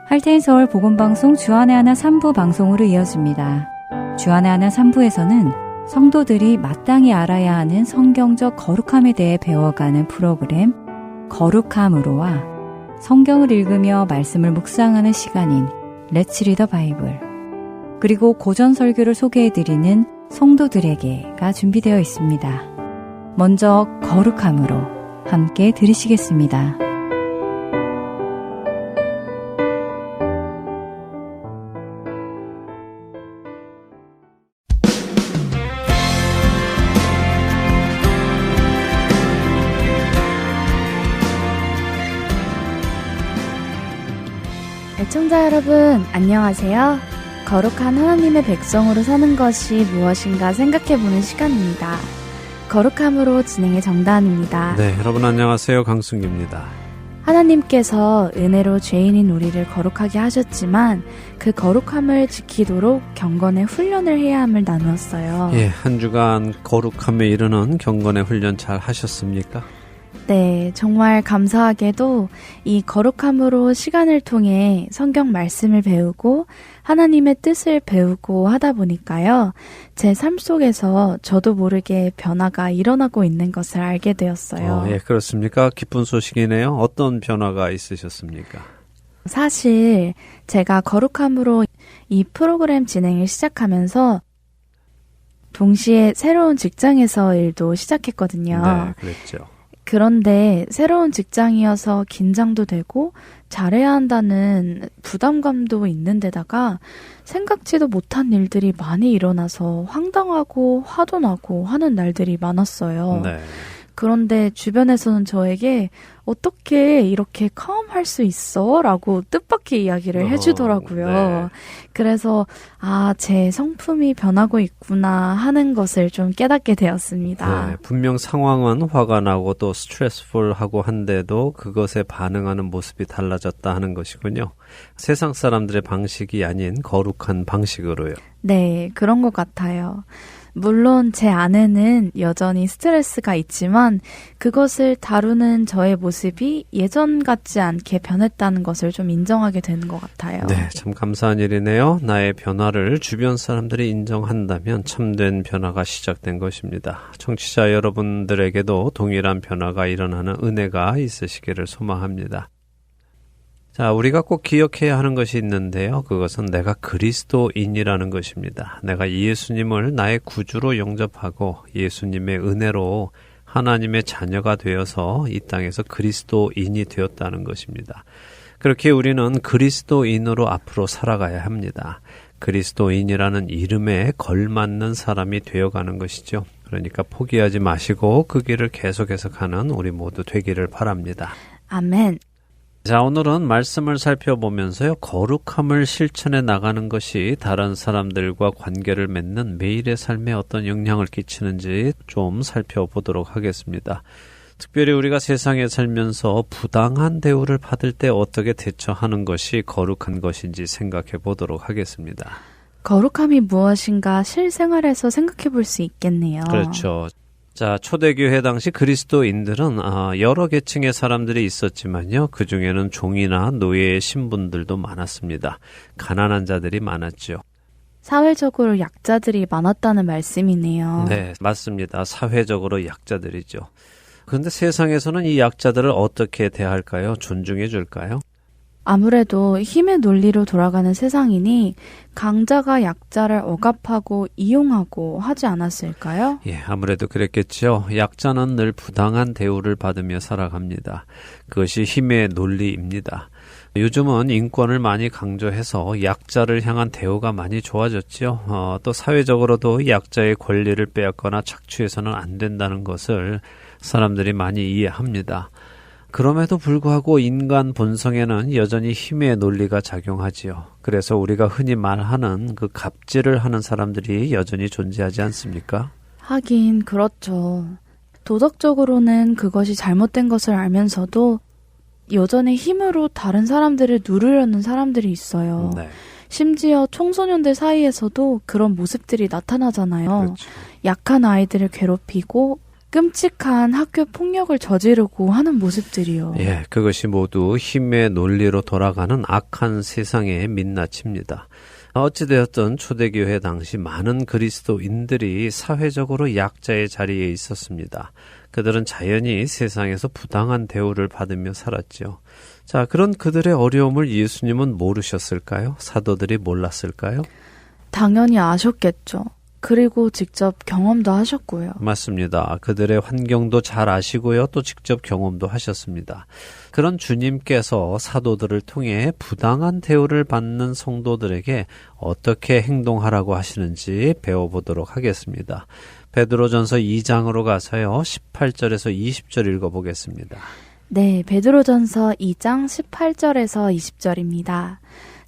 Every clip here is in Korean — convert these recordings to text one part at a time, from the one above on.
할텐 서울 복음방송 주안의 하나 3부 방송으로 이어집니다. 주안의 하나 3부에서는 성도들이 마땅히 알아야 하는 성경적 거룩함에 대해 배워가는 프로그램 거룩함으로와 성경을 읽으며 말씀을 묵상하는 시간인 Let's Read the Bible, 그리고 고전 설교를 소개해드리는 성도들에게가 준비되어 있습니다. 먼저 거룩함으로 함께 들으시겠습니다. 애청자 여러분, 안녕하세요. 거룩한 하나님의 백성으로 사는 것이 무엇인가 생각해보는 시간입니다. 거룩함으로 진행의 정다은입니다. 네, 여러분 안녕하세요. 강승규입니다. 하나님께서 은혜로 죄인인 우리를 거룩하게 하셨지만 그 거룩함을 지키도록 경건의 훈련을 해야 함을 나누었어요. 예, 한 주간 거룩함에 이르는 경건의 훈련 잘 하셨습니까? 네, 정말 감사하게도 이 거룩함으로 시간을 통해 성경 말씀을 배우고 하나님의 뜻을 배우고 하다 보니까요, 제 삶 속에서 저도 모르게 변화가 일어나고 있는 것을 알게 되었어요. 예, 그렇습니까? 기쁜 소식이네요. 어떤 변화가 있으셨습니까? 사실 제가 거룩함으로 이 프로그램 진행을 시작하면서 동시에 새로운 직장에서 일도 시작했거든요. 네, 그랬죠. 그런데 새로운 직장이어서 긴장도 되고 잘해야 한다는 부담감도 있는 데다가 생각지도 못한 일들이 많이 일어나서 황당하고 화도 나고 하는 날들이 많았어요. 네. 그런데 주변에서는 저에게 어떻게 이렇게 컴할 수 있어? 라고 뜻밖의 이야기를 해주더라고요. 네. 그래서 제 성품이 변하고 있구나 하는 것을 좀 깨닫게 되었습니다. 네, 분명 상황은 화가 나고 또 스트레스풀하고 한데도 그것에 반응하는 모습이 달라졌다 하는 것이군요. 세상 사람들의 방식이 아닌 거룩한 방식으로요. 네, 그런 것 같아요. 물론 제 안에는 여전히 스트레스가 있지만 그것을 다루는 저의 모습이 예전 같지 않게 변했다는 것을 좀 인정하게 되는 것 같아요. 네, 참 감사한 일이네요. 나의 변화를 주변 사람들이 인정한다면 참된 변화가 시작된 것입니다. 청취자 여러분들에게도 동일한 변화가 일어나는 은혜가 있으시기를 소망합니다. 자, 우리가 꼭 기억해야 하는 것이 있는데요. 그것은 내가 그리스도인이라는 것입니다. 내가 예수님을 나의 구주로 영접하고 예수님의 은혜로 하나님의 자녀가 되어서 이 땅에서 그리스도인이 되었다는 것입니다. 그렇게 우리는 그리스도인으로 앞으로 살아가야 합니다. 그리스도인이라는 이름에 걸맞는 사람이 되어가는 것이죠. 그러니까 포기하지 마시고 그 길을 계속해서 가는 우리 모두 되기를 바랍니다. 아멘. 자, 오늘은 말씀을 살펴보면서요, 거룩함을 실천해 나가는 것이 다른 사람들과 관계를 맺는 매일의 삶에 어떤 영향을 끼치는지 좀 살펴보도록 하겠습니다. 특별히 우리가 세상에 살면서 부당한 대우를 받을 때 어떻게 대처하는 것이 거룩한 것인지 생각해 보도록 하겠습니다. 거룩함이 무엇인가 실생활에서 생각해 볼 수 있겠네요. 그렇죠. 자, 초대교회 당시 그리스도인들은 여러 계층의 사람들이 있었지만요. 그 중에는 종이나 노예의 신분들도 많았습니다. 가난한 자들이 많았죠. 사회적으로 약자들이 많았다는 말씀이네요. 네, 맞습니다. 사회적으로 약자들이죠. 그런데 세상에서는 이 약자들을 어떻게 대할까요? 존중해 줄까요? 아무래도 힘의 논리로 돌아가는 세상이니 강자가 약자를 억압하고 이용하고 하지 않았을까요? 예, 아무래도 그랬겠죠. 약자는 늘 부당한 대우를 받으며 살아갑니다. 그것이 힘의 논리입니다. 요즘은 인권을 많이 강조해서 약자를 향한 대우가 많이 좋아졌죠. 또 사회적으로도 약자의 권리를 빼앗거나 착취해서는 안 된다는 것을 사람들이 많이 이해합니다. 그럼에도 불구하고 인간 본성에는 여전히 힘의 논리가 작용하지요. 그래서 우리가 흔히 말하는 그 갑질을 하는 사람들이 여전히 존재하지 않습니까? 하긴 그렇죠. 도덕적으로는 그것이 잘못된 것을 알면서도 여전히 힘으로 다른 사람들을 누르려는 사람들이 있어요. 네. 심지어 청소년들 사이에서도 그런 모습들이 나타나잖아요. 그렇죠. 약한 아이들을 괴롭히고 끔찍한 학교 폭력을 저지르고 하는 모습들이요. 예, 그것이 모두 힘의 논리로 돌아가는 악한 세상의 민낯입니다. 어찌되었든 초대교회 당시 많은 그리스도인들이 사회적으로 약자의 자리에 있었습니다. 그들은 자연히 세상에서 부당한 대우를 받으며 살았죠. 자, 그런 그들의 어려움을 예수님은 모르셨을까요? 사도들이 몰랐을까요? 당연히 아셨겠죠. 그리고 직접 경험도 하셨고요. 맞습니다. 그들의 환경도 잘 아시고요. 또 직접 경험도 하셨습니다. 그런 주님께서 사도들을 통해 부당한 대우를 받는 성도들에게 어떻게 행동하라고 하시는지 배워보도록 하겠습니다. 베드로전서 2장으로 가서요. 18절에서 20절 읽어보겠습니다. 네, 베드로전서 2장 18절에서 20절입니다.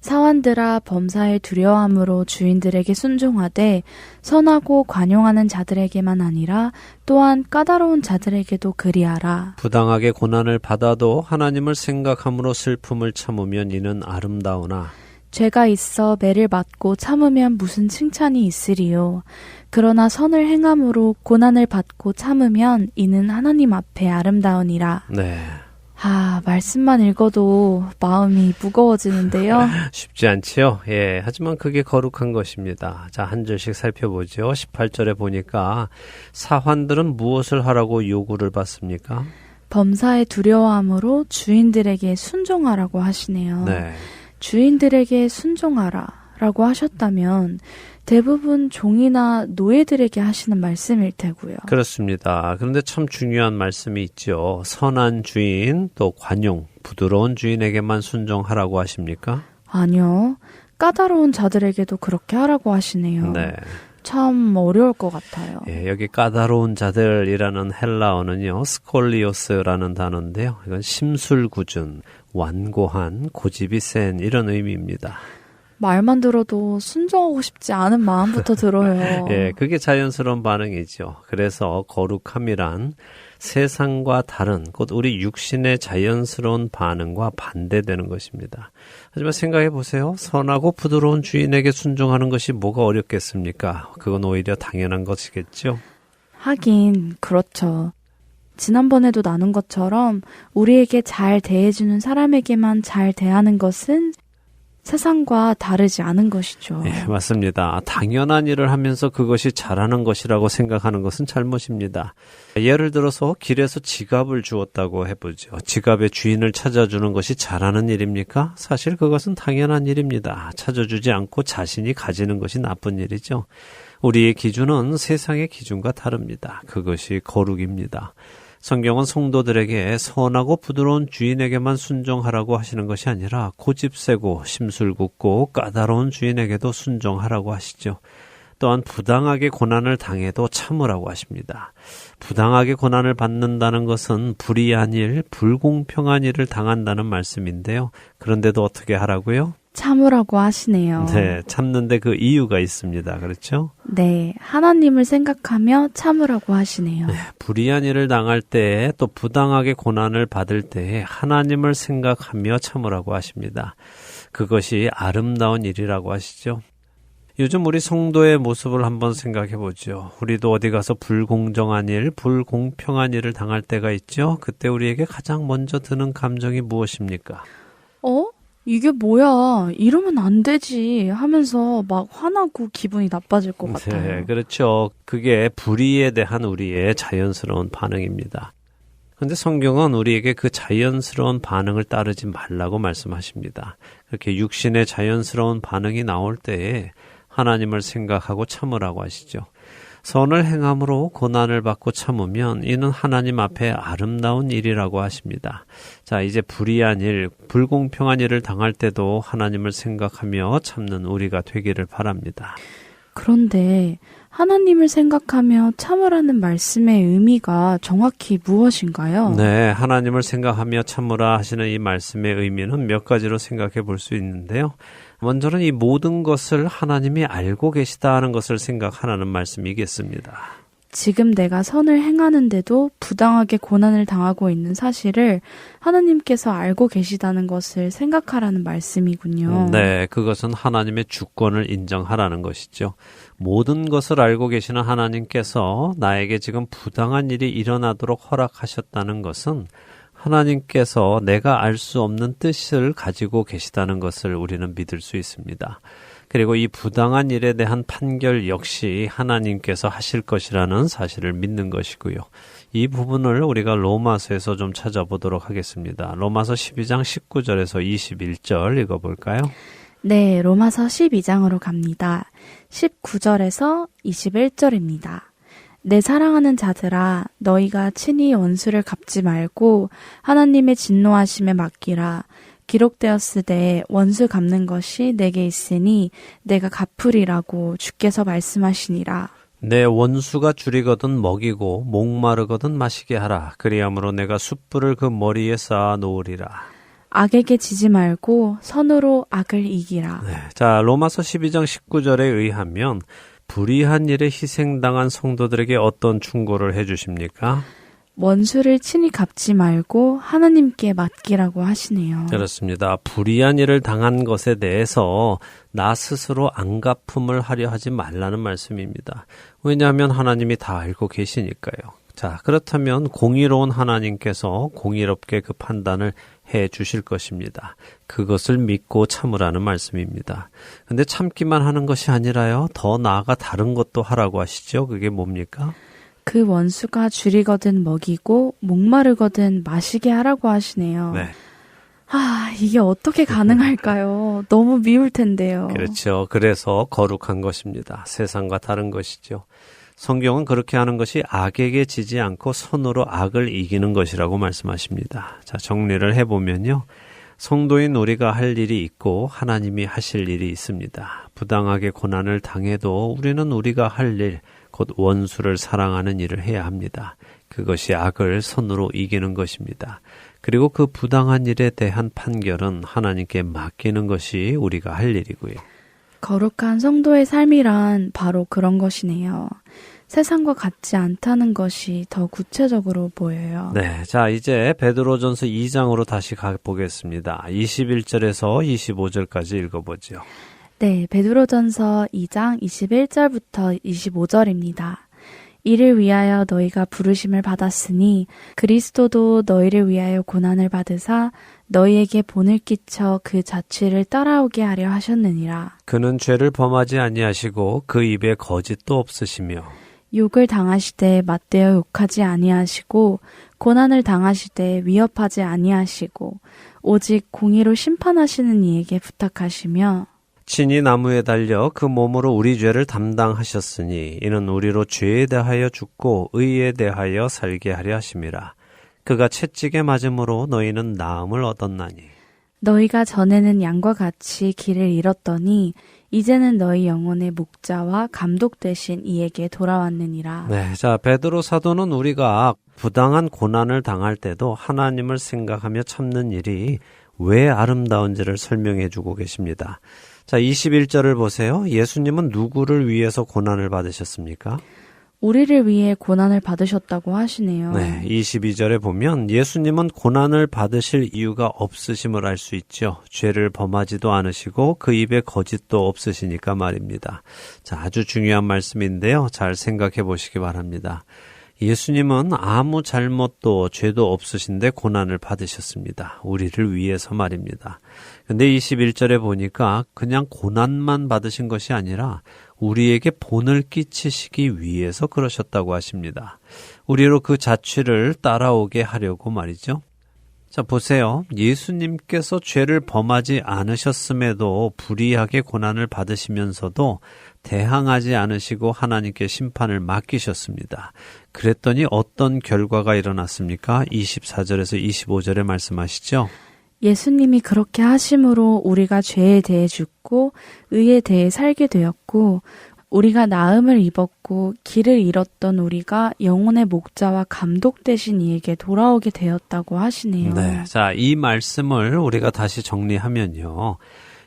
사환들아 범사에 두려워함으로 주인들에게 순종하되 선하고 관용하는 자들에게만 아니라 또한 까다로운 자들에게도 그리하라. 부당하게 고난을 받아도 하나님을 생각함으로 슬픔을 참으면 이는 아름다우나 죄가 있어 매를 맞고 참으면 무슨 칭찬이 있으리요. 그러나 선을 행함으로 고난을 받고 참으면 이는 하나님 앞에 아름다우니라. 네. 말씀만 읽어도 마음이 무거워지는데요. 쉽지 않지요? 예, 하지만 그게 거룩한 것입니다. 자, 한 절씩 살펴보죠. 18절에 보니까 사환들은 무엇을 하라고 요구를 받습니까? 범사에 두려워함으로 주인들에게 순종하라고 하시네요. 네. 주인들에게 순종하라라고 하셨다면 대부분 종이나 노예들에게 하시는 말씀일 테고요. 그렇습니다. 그런데 참 중요한 말씀이 있죠. 선한 주인, 또 관용, 부드러운 주인에게만 순종하라고 하십니까? 아니요. 까다로운 자들에게도 그렇게 하라고 하시네요. 네. 참 어려울 것 같아요. 예, 여기 까다로운 자들이라는 헬라어는요, 스콜리오스라는 단어인데요. 이건 심술궂은, 완고한, 고집이 센 이런 의미입니다. 말만 들어도 순종하고 싶지 않은 마음부터 들어요. 예, 그게 자연스러운 반응이죠. 그래서 거룩함이란 세상과 다른 곧 우리 육신의 자연스러운 반응과 반대되는 것입니다. 하지만 생각해 보세요. 선하고 부드러운 주인에게 순종하는 것이 뭐가 어렵겠습니까? 그건 오히려 당연한 것이겠죠. 하긴 그렇죠. 지난번에도 나눈 것처럼 우리에게 잘 대해주는 사람에게만 잘 대하는 것은 세상과 다르지 않은 것이죠. 예, 맞습니다. 당연한 일을 하면서 그것이 잘하는 것이라고 생각하는 것은 잘못입니다. 예를 들어서 길에서 지갑을 주었다고 해보죠. 지갑의 주인을 찾아주는 것이 잘하는 일입니까? 사실 그것은 당연한 일입니다. 찾아주지 않고 자신이 가지는 것이 나쁜 일이죠. 우리의 기준은 세상의 기준과 다릅니다. 그것이 거룩입니다. 성경은 성도들에게 선하고 부드러운 주인에게만 순종하라고 하시는 것이 아니라 고집세고 심술궂고 까다로운 주인에게도 순종하라고 하시죠. 또한 부당하게 고난을 당해도 참으라고 하십니다. 부당하게 고난을 받는다는 것은 불의한 일, 불공평한 일을 당한다는 말씀인데요. 그런데도 어떻게 하라고요? 참으라고 하시네요. 네, 참는데 그 이유가 있습니다. 그렇죠? 네, 하나님을 생각하며 참으라고 하시네요. 네, 불의한 일을 당할 때에 또 부당하게 고난을 받을 때에 하나님을 생각하며 참으라고 하십니다. 그것이 아름다운 일이라고 하시죠. 요즘 우리 성도의 모습을 한번 생각해 보죠. 우리도 어디 가서 불공정한 일, 불공평한 일을 당할 때가 있죠. 그때 우리에게 가장 먼저 드는 감정이 무엇입니까? 이게 뭐야, 이러면 안 되지 하면서 막 화나고 기분이 나빠질 것 같아요. 네, 그렇죠. 그게 불의에 대한 우리의 자연스러운 반응입니다. 그런데 성경은 우리에게 그 자연스러운 반응을 따르지 말라고 말씀하십니다. 그렇게 육신의 자연스러운 반응이 나올 때에 하나님을 생각하고 참으라고 하시죠. 선을 행함으로 고난을 받고 참으면 이는 하나님 앞에 아름다운 일이라고 하십니다. 자, 이제 불의한 일, 불공평한 일을 당할 때도 하나님을 생각하며 참는 우리가 되기를 바랍니다. 그런데 하나님을 생각하며 참으라는 말씀의 의미가 정확히 무엇인가요? 네, 하나님을 생각하며 참으라 하시는 이 말씀의 의미는 몇 가지로 생각해 볼 수 있는데요. 먼저는 이 모든 것을 하나님이 알고 계시다는 것을 생각하라는 말씀이겠습니다. 지금 내가 선을 행하는데도 부당하게 고난을 당하고 있는 사실을 하나님께서 알고 계시다는 것을 생각하라는 말씀이군요. 네, 그것은 하나님의 주권을 인정하라는 것이죠. 모든 것을 알고 계시는 하나님께서 나에게 지금 부당한 일이 일어나도록 허락하셨다는 것은 하나님께서 내가 알 수 없는 뜻을 가지고 계시다는 것을 우리는 믿을 수 있습니다. 그리고 이 부당한 일에 대한 판결 역시 하나님께서 하실 것이라는 사실을 믿는 것이고요. 이 부분을 우리가 로마서에서 좀 찾아보도록 하겠습니다. 로마서 12장 19절에서 21절 읽어볼까요? 네, 로마서 12장으로 갑니다. 19절에서 21절입니다. 내 사랑하는 자들아, 너희가 친히 원수를 갚지 말고 하나님의 진노하심에 맡기라. 기록되었으되 원수 갚는 것이 내게 있으니 내가 갚으리라고 주께서 말씀하시니라. 내 원수가 줄이거든 먹이고 목마르거든 마시게 하라. 그리함으로 내가 숯불을 그 머리에 쌓아 놓으리라. 악에게 지지 말고 선으로 악을 이기라. 네, 자, 로마서 12장 19절에 의하면 불의한 일에 희생당한 성도들에게 어떤 충고를 해주십니까? 원수를 친히 갚지 말고 하나님께 맡기라고 하시네요. 그렇습니다. 불의한 일을 당한 것에 대해서 나 스스로 안갚음을 하려 하지 말라는 말씀입니다. 왜냐하면 하나님이 다 알고 계시니까요. 자, 그렇다면 공의로운 하나님께서 공의롭게 그 판단을 해 주실 것입니다. 그것을 믿고 참으라는 말씀입니다. 근데 참기만 하는 것이 아니라요, 더 나아가 다른 것도 하라고 하시죠. 그게 뭡니까? 그 원수가 줄이거든 먹이고 목마르거든 마시게 하라고 하시네요. 네. 이게 어떻게 가능할까요? 너무 미울 텐데요. 그렇죠. 그래서 거룩한 것입니다. 세상과 다른 것이죠. 성경은 그렇게 하는 것이 악에게 지지 않고 선으로 악을 이기는 것이라고 말씀하십니다. 자, 정리를 해보면요. 성도인 우리가 할 일이 있고 하나님이 하실 일이 있습니다. 부당하게 고난을 당해도 우리는 우리가 할 일, 곧 원수를 사랑하는 일을 해야 합니다. 그것이 악을 선으로 이기는 것입니다. 그리고 그 부당한 일에 대한 판결은 하나님께 맡기는 것이 우리가 할 일이고요. 거룩한 성도의 삶이란 바로 그런 것이네요. 세상과 같지 않다는 것이 더 구체적으로 보여요. 네, 자, 이제 베드로전서 2장으로 다시 가보겠습니다. 21절에서 25절까지 읽어보죠. 네, 베드로전서 2장 21절부터 25절입니다. 이를 위하여 너희가 부르심을 받았으니 그리스도도 너희를 위하여 고난을 받으사 너희에게 본을 끼쳐 그 자취를 따라오게 하려 하셨느니라. 그는 죄를 범하지 아니하시고 그 입에 거짓도 없으시며 욕을 당하시되 맞대어 욕하지 아니하시고 고난을 당하시되 위협하지 아니하시고 오직 공의로 심판하시는 이에게 부탁하시며 친히 나무에 달려 그 몸으로 우리 죄를 담당하셨으니 이는 우리로 죄에 대하여 죽고 의에 대하여 살게 하려 하심이라. 그가 채찍에 맞음으로 너희는 나음을 얻었나니 너희가 전에는 양과 같이 길을 잃었더니 이제는 너희 영혼의 목자와 감독 되신 이에게 돌아왔느니라. 네, 자, 베드로 사도는 우리가 부당한 고난을 당할 때도 하나님을 생각하며 참는 일이 왜 아름다운지를 설명해 주고 계십니다. 자, 21절을 보세요. 예수님은 누구를 위해서 고난을 받으셨습니까? 우리를 위해 고난을 받으셨다고 하시네요. 네, 22절에 보면 예수님은 고난을 받으실 이유가 없으심을 알 수 있죠. 죄를 범하지도 않으시고 그 입에 거짓도 없으시니까 말입니다. 자, 아주 중요한 말씀인데요. 잘 생각해 보시기 바랍니다. 예수님은 아무 잘못도 죄도 없으신데 고난을 받으셨습니다. 우리를 위해서 말입니다. 근데 21절에 보니까 그냥 고난만 받으신 것이 아니라 우리에게 본을 끼치시기 위해서 그러셨다고 하십니다. 우리로 그 자취를 따라오게 하려고 말이죠. 자, 보세요. 예수님께서 죄를 범하지 않으셨음에도 불의하게 고난을 받으시면서도 대항하지 않으시고 하나님께 심판을 맡기셨습니다. 그랬더니 어떤 결과가 일어났습니까? 24절에서 25절에 말씀하시죠. 예수님이 그렇게 하심으로 우리가 죄에 대해 죽고 의에 대해 살게 되었고 우리가 나음을 입었고 길을 잃었던 우리가 영혼의 목자와 감독 되신 이에게 돌아오게 되었다고 하시네요. 네, 자, 이 말씀을 우리가 다시 정리하면요.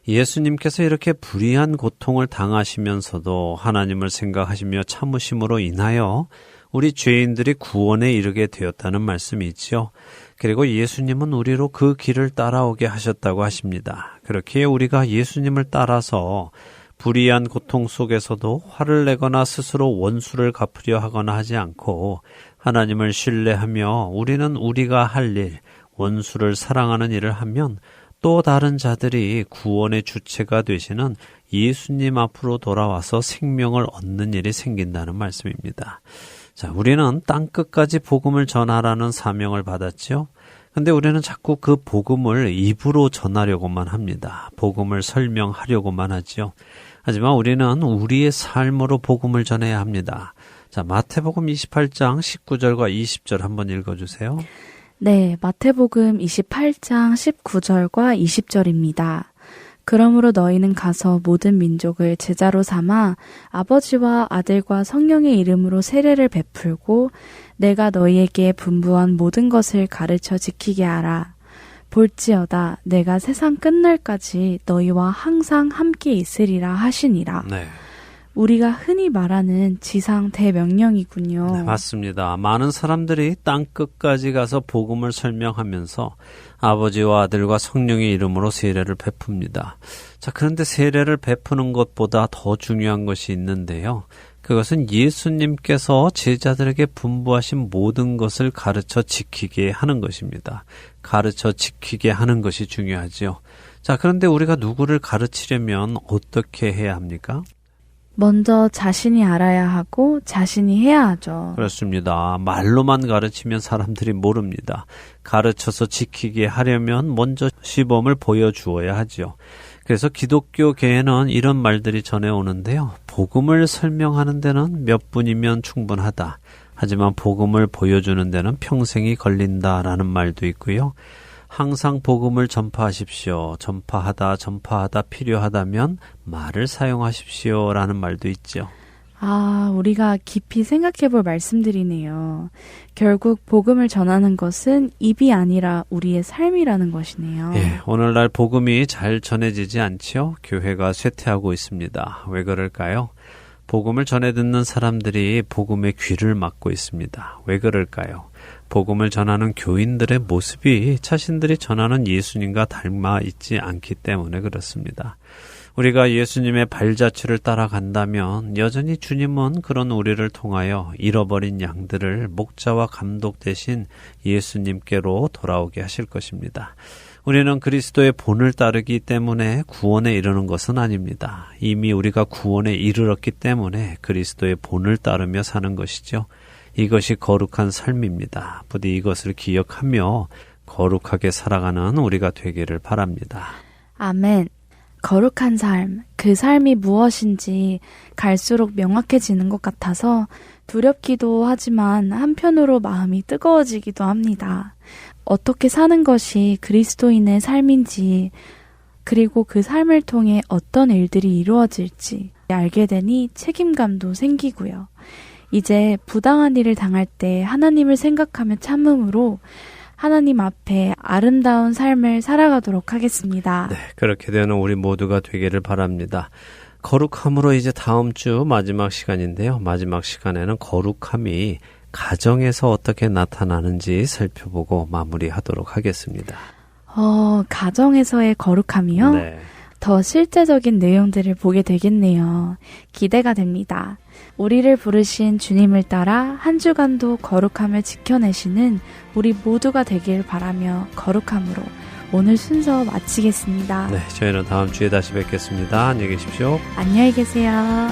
예수님께서 이렇게 불의한 고통을 당하시면서도 하나님을 생각하시며 참으심으로 인하여 우리 죄인들이 구원에 이르게 되었다는 말씀이지요. 그리고 예수님은 우리로 그 길을 따라오게 하셨다고 하십니다. 그렇기에 우리가 예수님을 따라서 불의한 고통 속에서도 화를 내거나 스스로 원수를 갚으려 하거나 하지 않고 하나님을 신뢰하며 우리는 우리가 할 일, 원수를 사랑하는 일을 하면 또 다른 자들이 구원의 주체가 되시는 예수님 앞으로 돌아와서 생명을 얻는 일이 생긴다는 말씀입니다. 자, 우리는 땅끝까지 복음을 전하라는 사명을 받았죠. 근데 우리는 자꾸 그 복음을 입으로 전하려고만 합니다. 복음을 설명하려고만 하지요. 하지만 우리는 우리의 삶으로 복음을 전해야 합니다. 자, 마태복음 28장 19절과 20절 한번 읽어주세요. 네, 마태복음 28장 19절과 20절입니다. 그러므로 너희는 가서 모든 민족을 제자로 삼아 아버지와 아들과 성령의 이름으로 세례를 베풀고 내가 너희에게 분부한 모든 것을 가르쳐 지키게 하라. 볼지어다 내가 세상 끝날까지 너희와 항상 함께 있으리라 하시니라. 네. 우리가 흔히 말하는 지상 대명령이군요. 네, 맞습니다. 많은 사람들이 땅 끝까지 가서 복음을 설명하면서 아버지와 아들과 성령의 이름으로 세례를 베풉니다. 자, 그런데 세례를 베푸는 것보다 더 중요한 것이 있는데요. 그것은 예수님께서 제자들에게 분부하신 모든 것을 가르쳐 지키게 하는 것입니다. 가르쳐 지키게 하는 것이 중요하지요. 자, 그런데 우리가 누구를 가르치려면 어떻게 해야 합니까? 먼저 자신이 알아야 하고 자신이 해야 하죠. 그렇습니다. 말로만 가르치면 사람들이 모릅니다. 가르쳐서 지키게 하려면 먼저 시범을 보여주어야 하죠. 그래서 기독교계에는 이런 말들이 전해오는데요. 복음을 설명하는 데는 몇 분이면 충분하다. 하지만 복음을 보여주는 데는 평생이 걸린다라는 말도 있고요. 항상 복음을 전파하십시오. 전파하다 필요하다면 말을 사용하십시오. 라는 말도 있죠. 아, 우리가 깊이 생각해 볼 말씀들이네요. 결국 복음을 전하는 것은 입이 아니라 우리의 삶이라는 것이네요. 예, 오늘날 복음이 잘 전해지지 않지요? 교회가 쇠퇴하고 있습니다. 왜 그럴까요? 복음을 전해 듣는 사람들이 복음의 귀를 막고 있습니다. 왜 그럴까요? 복음을 전하는 교인들의 모습이 자신들이 전하는 예수님과 닮아 있지 않기 때문에 그렇습니다. 우리가 예수님의 발자취를 따라간다면 여전히 주님은 그런 우리를 통하여 잃어버린 양들을 목자와 감독 대신 예수님께로 돌아오게 하실 것입니다. 우리는 그리스도의 본을 따르기 때문에 구원에 이르는 것은 아닙니다. 이미 우리가 구원에 이르렀기 때문에 그리스도의 본을 따르며 사는 것이죠. 이것이 거룩한 삶입니다. 부디 이것을 기억하며 거룩하게 살아가는 우리가 되기를 바랍니다. 아멘. 거룩한 삶, 그 삶이 무엇인지 갈수록 명확해지는 것 같아서 두렵기도 하지만 한편으로 마음이 뜨거워지기도 합니다. 어떻게 사는 것이 그리스도인의 삶인지, 그리고 그 삶을 통해 어떤 일들이 이루어질지 알게 되니 책임감도 생기고요. 이제 부당한 일을 당할 때 하나님을 생각하며 참음으로 하나님 앞에 아름다운 삶을 살아가도록 하겠습니다. 네, 그렇게 되는 우리 모두가 되기를 바랍니다. 거룩함으로 이제 다음 주 마지막 시간인데요. 마지막 시간에는 거룩함이 가정에서 어떻게 나타나는지 살펴보고 마무리하도록 하겠습니다. 가정에서의 거룩함이요? 네. 더 실제적인 내용들을 보게 되겠네요. 기대가 됩니다. 우리를 부르신 주님을 따라 한 주간도 거룩함을 지켜내시는 우리 모두가 되길 바라며 거룩함으로 오늘 순서 마치겠습니다. 네, 저희는 다음 주에 다시 뵙겠습니다. 안녕히 계십시오. 안녕히 계세요.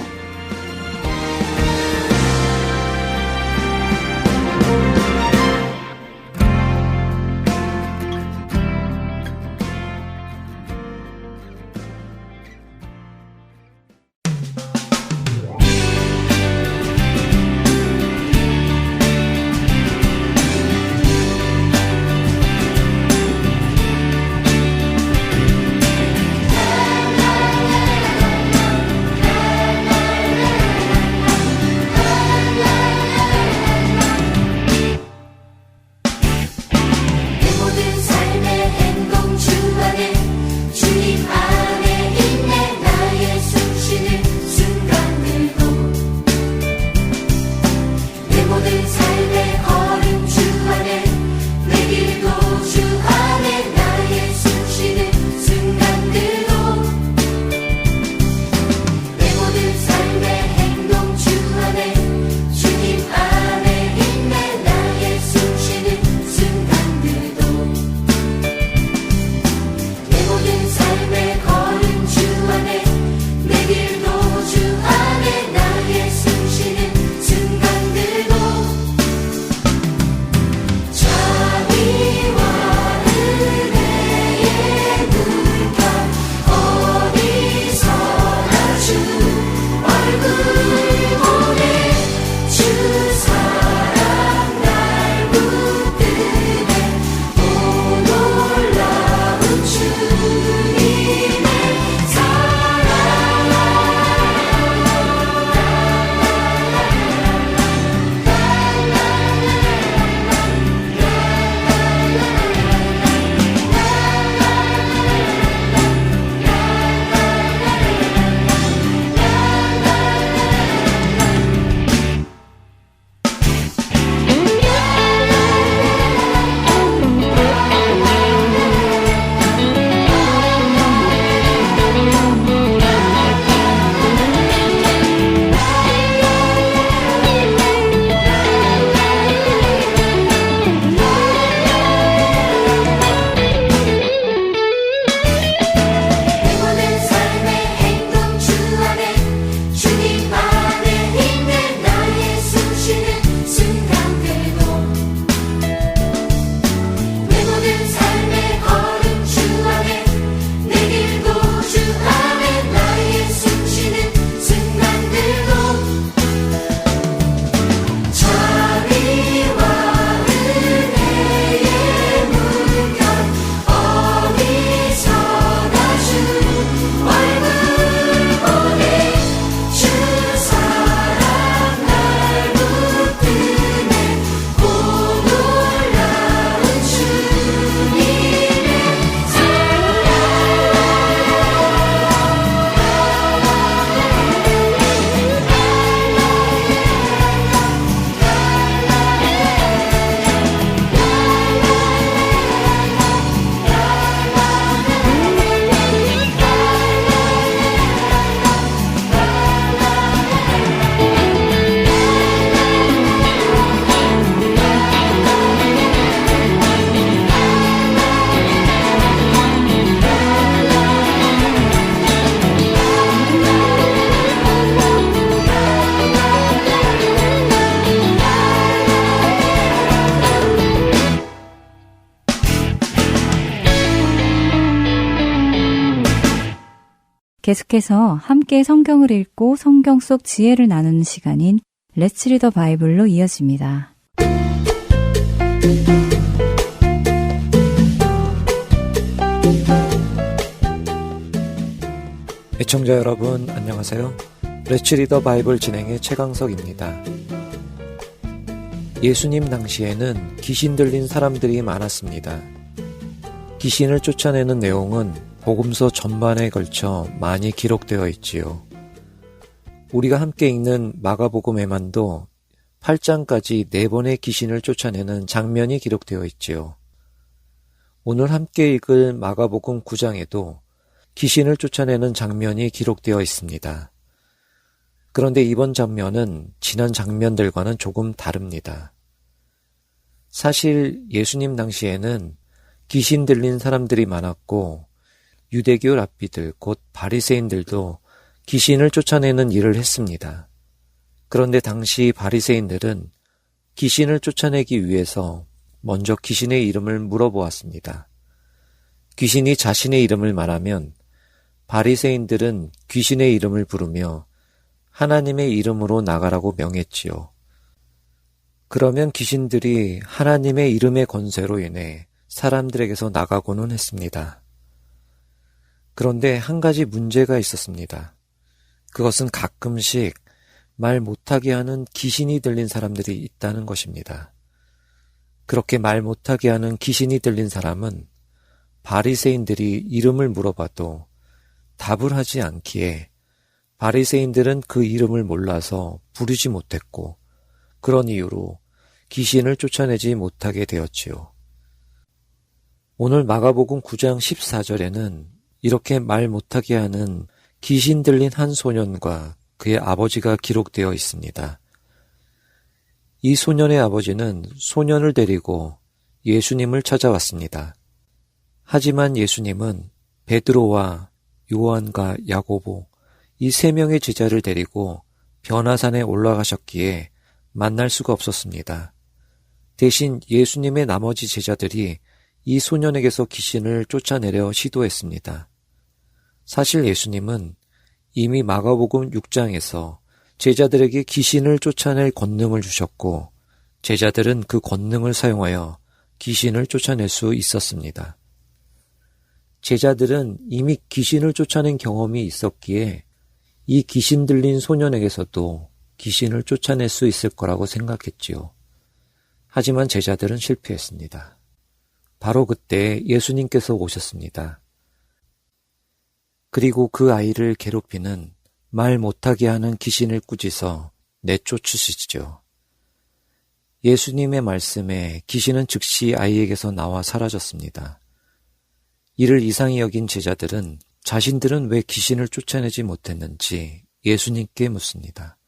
계속해서 함께 성경을 읽고 성경 속 지혜를 나누는 시간인 Let's Read the Bible로 이어집니다. 애청자 여러분 안녕하세요. Let's Read the Bible 진행의 최강석입니다. 예수님 당시에는 귀신 들린 사람들이 많았습니다. 귀신을 쫓아내는 내용은 복음서 전반에 걸쳐 많이 기록되어 있지요. 우리가 함께 읽는 마가복음에만도 8장까지 4번의 귀신을 쫓아내는 장면이 기록되어 있지요. 오늘 함께 읽을 마가복음 9장에도 귀신을 쫓아내는 장면이 기록되어 있습니다. 그런데 이번 장면은 지난 장면들과는 조금 다릅니다. 사실 예수님 당시에는 귀신 들린 사람들이 많았고 유대교 랍비들 곧 바리새인들도 귀신을 쫓아내는 일을 했습니다. 그런데 당시 바리새인들은 귀신을 쫓아내기 위해서 먼저 귀신의 이름을 물어보았습니다. 귀신이 자신의 이름을 말하면 바리새인들은 귀신의 이름을 부르며 하나님의 이름으로 나가라고 명했지요. 그러면 귀신들이 하나님의 이름의 권세로 인해 사람들에게서 나가고는 했습니다. 그런데 한 가지 문제가 있었습니다. 그것은 가끔씩 말 못하게 하는 귀신이 들린 사람들이 있다는 것입니다. 그렇게 말 못하게 하는 귀신이 들린 사람은 바리새인들이 이름을 물어봐도 답을 하지 않기에 바리새인들은 그 이름을 몰라서 부르지 못했고 그런 이유로 귀신을 쫓아내지 못하게 되었지요. 오늘 마가복음 9장 14절에는 이렇게 말 못하게 하는 귀신 들린 한 소년과 그의 아버지가 기록되어 있습니다. 이 소년의 아버지는 소년을 데리고 예수님을 찾아왔습니다. 하지만 예수님은 베드로와 요한과 야고보 이 3명의 제자를 데리고 변화산에 올라가셨기에 만날 수가 없었습니다. 대신 예수님의 나머지 제자들이 이 소년에게서 귀신을 쫓아내려 시도했습니다. 사실 예수님은 이미 마가복음 6장에서 제자들에게 귀신을 쫓아낼 권능을 주셨고 제자들은 그 권능을 사용하여 귀신을 쫓아낼 수 있었습니다. 제자들은 이미 귀신을 쫓아낸 경험이 있었기에 이 귀신 들린 소년에게서도 귀신을 쫓아낼 수 있을 거라고 생각했지요. 하지만 제자들은 실패했습니다. 바로 그때 예수님께서 오셨습니다. 그리고 그 아이를 괴롭히는 말 못하게 하는 귀신을 꾸짖어 내쫓으시죠. 예수님의 말씀에 귀신은 즉시 아이에게서 나와 사라졌습니다. 이를 이상히 여긴 제자들은 자신들은 왜 귀신을 쫓아내지 못했는지 예수님께 묻습니다.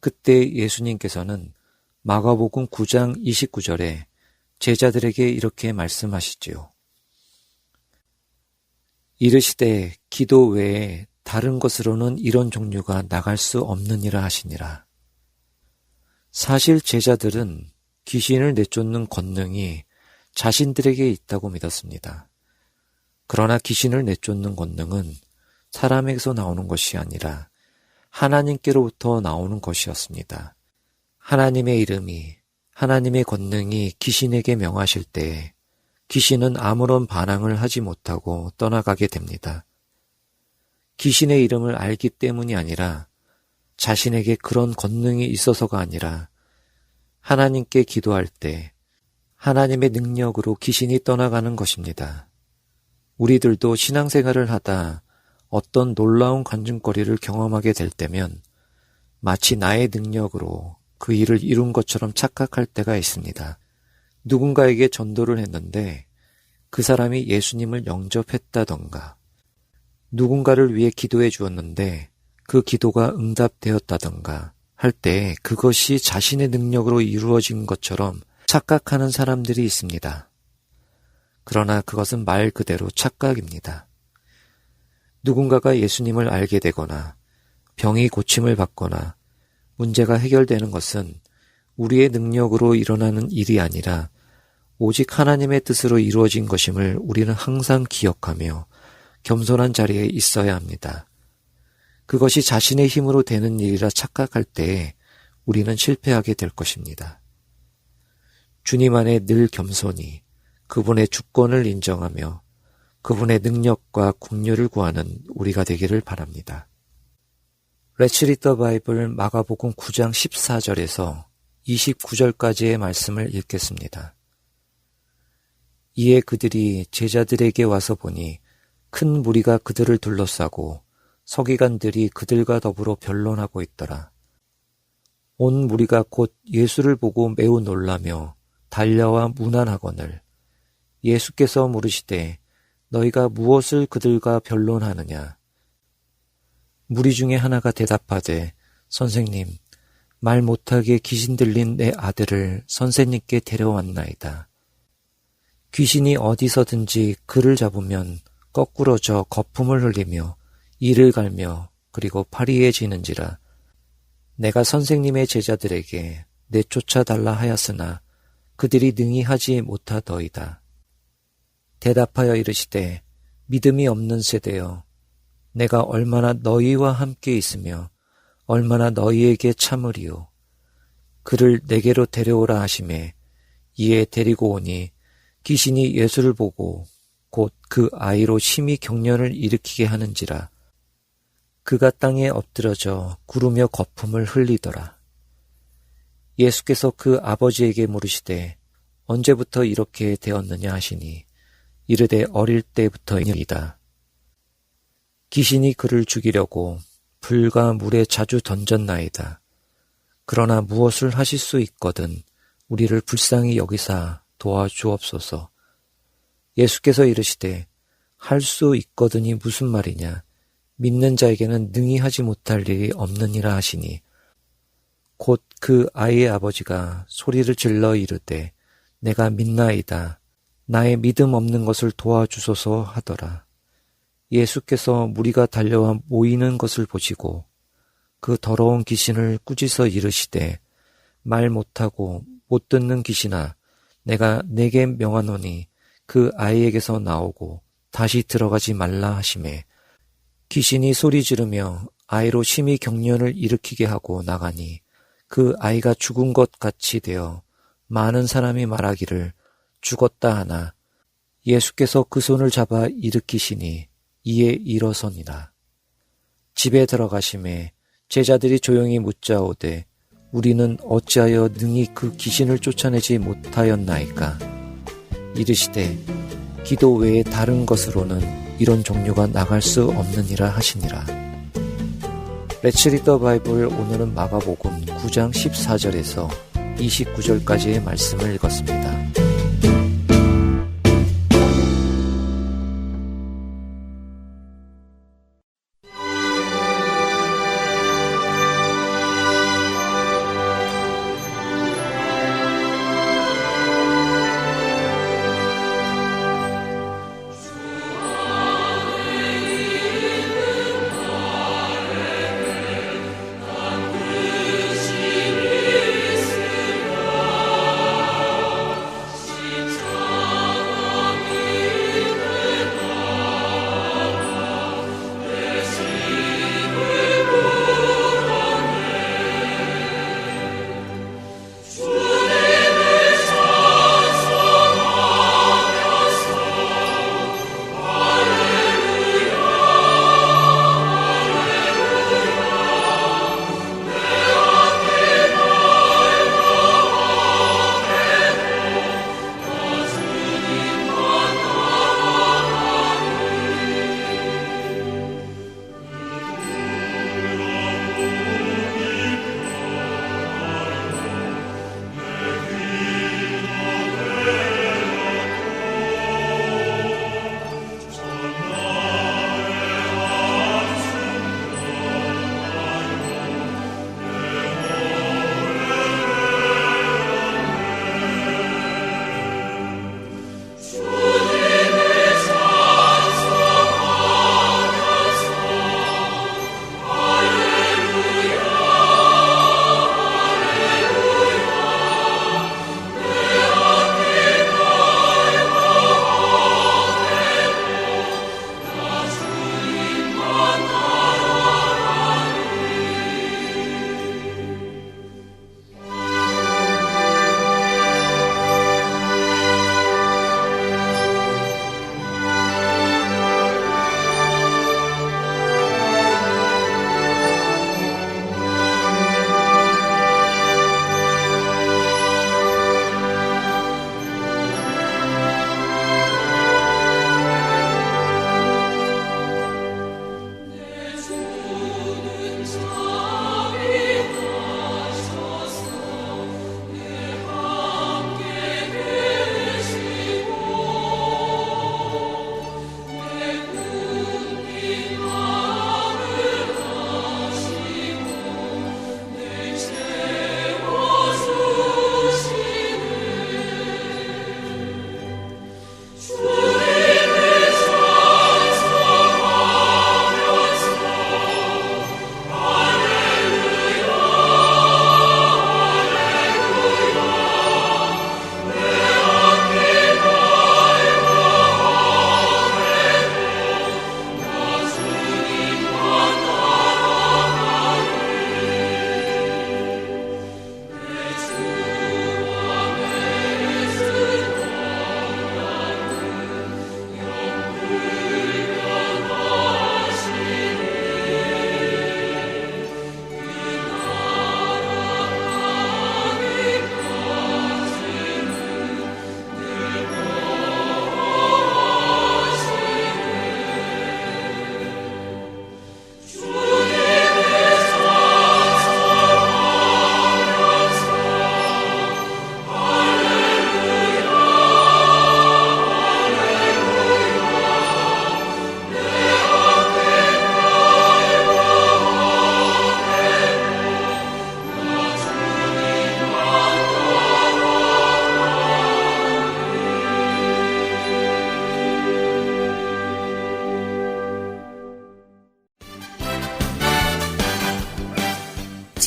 그때 예수님께서는 마가복음 9장 29절에 제자들에게 이렇게 말씀하시지요. 이르시되 기도 외에 다른 것으로는 이런 종류가 나갈 수 없느니라 하시니라. 사실 제자들은 귀신을 내쫓는 권능이 자신들에게 있다고 믿었습니다. 그러나 귀신을 내쫓는 권능은 사람에게서 나오는 것이 아니라 하나님께로부터 나오는 것이었습니다. 하나님의 이름이, 하나님의 권능이 귀신에게 명하실 때에 귀신은 아무런 반항을 하지 못하고 떠나가게 됩니다. 귀신의 이름을 알기 때문이 아니라 자신에게 그런 권능이 있어서가 아니라 하나님께 기도할 때 하나님의 능력으로 귀신이 떠나가는 것입니다. 우리들도 신앙생활을 하다 어떤 놀라운 간증거리를 경험하게 될 때면 마치 나의 능력으로 그 일을 이룬 것처럼 착각할 때가 있습니다. 누군가에게 전도를 했는데 그 사람이 예수님을 영접했다던가 누군가를 위해 기도해 주었는데 그 기도가 응답되었다던가 할 때 그것이 자신의 능력으로 이루어진 것처럼 착각하는 사람들이 있습니다. 그러나 그것은 말 그대로 착각입니다. 누군가가 예수님을 알게 되거나 병이 고침을 받거나 문제가 해결되는 것은 우리의 능력으로 일어나는 일이 아니라 오직 하나님의 뜻으로 이루어진 것임을 우리는 항상 기억하며 겸손한 자리에 있어야 합니다. 그것이 자신의 힘으로 되는 일이라 착각할 때에 우리는 실패하게 될 것입니다. 주님 안에 늘 겸손히 그분의 주권을 인정하며 그분의 능력과 긍휼을 구하는 우리가 되기를 바랍니다. Let's read the Bible 마가복음 9장 14절에서 29절까지의 말씀을 읽겠습니다. 이에 그들이 제자들에게 와서 보니 큰 무리가 그들을 둘러싸고 서기관들이 그들과 더불어 변론하고 있더라. 온 무리가 곧 예수를 보고 매우 놀라며 달려와 문안하거늘 예수께서 물으시되 너희가 무엇을 그들과 변론하느냐? 무리 중에 하나가 대답하되 선생님, 말 못하게 귀신 들린 내 아들을 선생님께 데려왔나이다. 귀신이 어디서든지 그를 잡으면 거꾸러져 거품을 흘리며 이를 갈며 그리고 파리해지는지라. 내가 선생님의 제자들에게 내쫓아달라 하였으나 그들이 능히 하지 못하더이다. 대답하여 이르시되 믿음이 없는 세대여, 내가 얼마나 너희와 함께 있으며 얼마나 너희에게 참으리요. 그를 내게로 데려오라 하시매 이에 데리고 오니 귀신이 예수를 보고 곧 그 아이로 심히 경련을 일으키게 하는지라. 그가 땅에 엎드러져 구르며 거품을 흘리더라. 예수께서 그 아버지에게 물으시되 언제부터 이렇게 되었느냐 하시니 이르되 어릴 때부터이니이다. 귀신이 그를 죽이려고 불과 물에 자주 던졌나이다. 그러나 무엇을 하실 수 있거든 우리를 불쌍히 여기사 도와주옵소서. 예수께서 이르시되 할 수 있거든이 무슨 말이냐? 믿는 자에게는 능히 하지 못할 일이 없느니라 하시니 곧 그 아이의 아버지가 소리를 질러 이르되 내가 믿나이다. 나의 믿음 없는 것을 도와주소서 하더라. 예수께서 무리가 달려와 모이는 것을 보시고 그 더러운 귀신을 꾸짖어 이르시되 말 못하고 못 듣는 귀신아, 내가 내게 명하노니 그 아이에게서 나오고 다시 들어가지 말라 하시매 귀신이 소리 지르며 아이로 심히 경련을 일으키게 하고 나가니 그 아이가 죽은 것 같이 되어 많은 사람이 말하기를 죽었다 하나 예수께서 그 손을 잡아 일으키시니 이에 일어서니라. 집에 들어가심에 제자들이 조용히 묻자오되 우리는 어찌하여 능히 그 귀신을 쫓아내지 못하였나이까? 이르시되 기도 외에 다른 것으로는 이런 종류가 나갈 수 없느니라 하시니라. Let's read the Bible 오늘은 마가복음 9장 14절에서 29절까지의 말씀을 읽었습니다.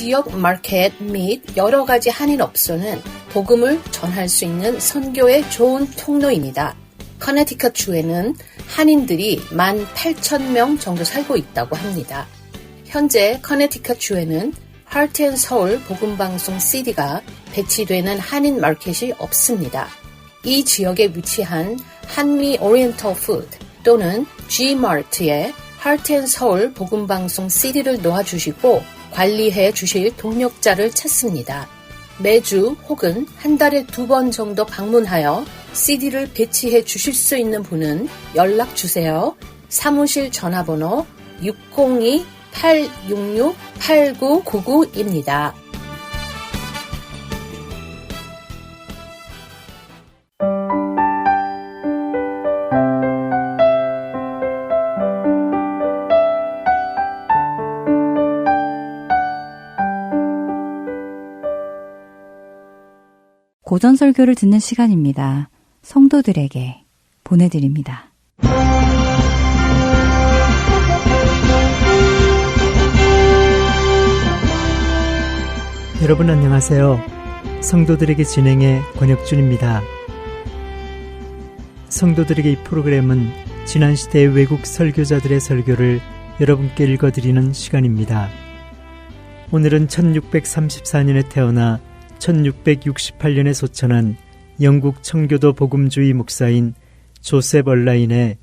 지역 마켓 및 여러 가지 한인 업소는 복음을 전할 수 있는 선교의 좋은 통로입니다. 커네티컷주에는 한인들이 18,000명 정도 살고 있다고 합니다. 현재 커네티컷주에는 하트앤서울 복음방송 CD가 배치되는 한인 마켓이 없습니다. 이 지역에 위치한 한미 오리엔털 푸드 또는 Gmart에 하트앤서울 복음방송 CD를 놓아주시고 관리해 주실 동력자를 찾습니다. 매주 혹은 한 달에 2번 정도 방문하여 CD를 배치해 주실 수 있는 분은 연락 주세요. 사무실 전화번호 602-866-8999입니다. 고전 설교를 듣는 시간입니다. 성도들에게 보내드립니다. 여러분 안녕하세요. 성도들에게 진행의 권혁준입니다. 성도들에게 이 프로그램은 지난 시대의 외국 설교자들의 설교를 여러분께 읽어드리는 시간입니다. 오늘은 1634년에 태어나 1668년에 소천한 영국 청교도 복음주의 목사인 조셉 얼라인의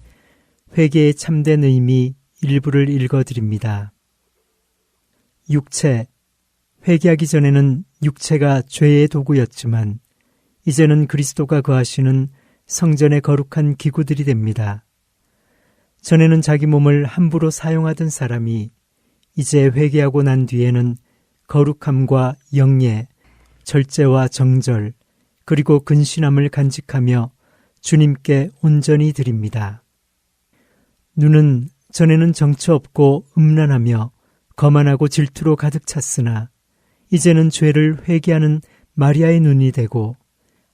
회개의 참된 의미 일부를 읽어드립니다. 육체. 회개하기 전에는 육체가 죄의 도구였지만 이제는 그리스도가 거하시는 성전의 거룩한 기구들이 됩니다. 전에는 자기 몸을 함부로 사용하던 사람이 이제 회개하고 난 뒤에는 거룩함과 영예, 절제와 정절, 그리고 근신함을 간직하며 주님께 온전히 드립니다. 눈은 전에는 정처 없고 음란하며 거만하고 질투로 가득 찼으나 이제는 죄를 회개하는 마리아의 눈이 되고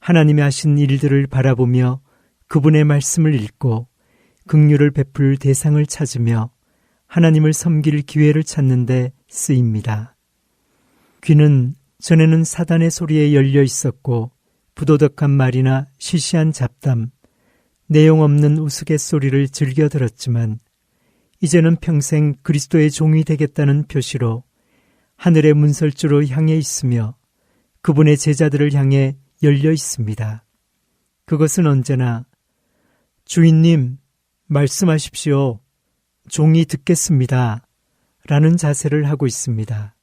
하나님이 하신 일들을 바라보며 그분의 말씀을 읽고 긍휼을 베풀 대상을 찾으며 하나님을 섬길 기회를 찾는 데 쓰입니다. 귀는 전에는 사단의 소리에 열려 있었고 부도덕한 말이나 시시한 잡담, 내용 없는 우스갯소리를 즐겨 들었지만 이제는 평생 그리스도의 종이 되겠다는 표시로 하늘의 문설주로 향해 있으며 그분의 제자들을 향해 열려 있습니다. 그것은 언제나 주인님, 말씀하십시오. 종이 듣겠습니다. 라는 자세를 하고 있습니다.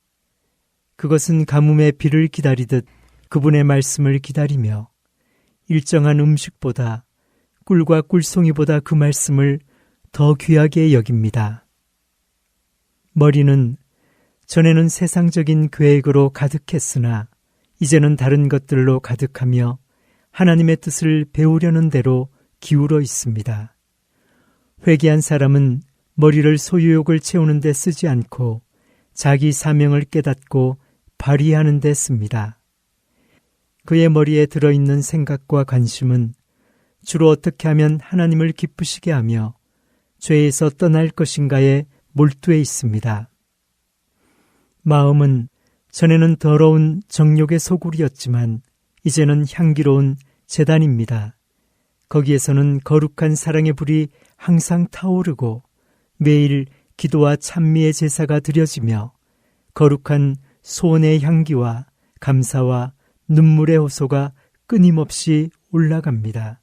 그것은 가뭄의 비를 기다리듯 그분의 말씀을 기다리며 일정한 음식보다 꿀과 꿀송이보다 그 말씀을 더 귀하게 여깁니다. 머리는 전에는 세상적인 계획으로 가득했으나 이제는 다른 것들로 가득하며 하나님의 뜻을 배우려는 대로 기울어 있습니다. 회개한 사람은 머리를 소유욕을 채우는 데 쓰지 않고 자기 사명을 깨닫고 발휘하는 데 씁니다. 그의 머리에 들어있는 생각과 관심은 주로 어떻게 하면 하나님을 기쁘시게 하며 죄에서 떠날 것인가에 몰두해 있습니다. 마음은 전에는 더러운 정욕의 소굴이었지만 이제는 향기로운 제단입니다. 거기에서는 거룩한 사랑의 불이 항상 타오르고 매일 기도와 찬미의 제사가 드려지며 거룩한 소원의 향기와 감사와 눈물의 호소가 끊임없이 올라갑니다.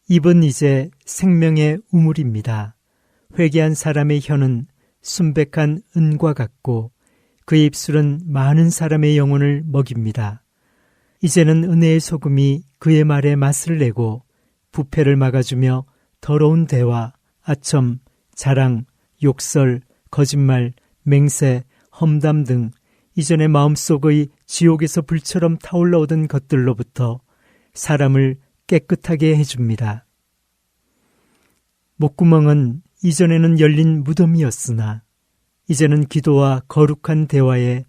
입은 이제 생명의 우물입니다. 회개한 사람의 혀는 순백한 은과 같고 그의 입술은 많은 사람의 영혼을 먹입니다. 이제는 은혜의 소금이 그의 말에 맛을 내고 부패를 막아주며 더러운 대화, 아첨, 자랑, 욕설, 거짓말, 맹세, 험담 등 이전의 마음속의 지옥에서 불처럼 타올라오던 것들로부터 사람을 깨끗하게 해줍니다. 목구멍은 이전에는 열린 무덤이었으나 이제는 기도와 거룩한 대화에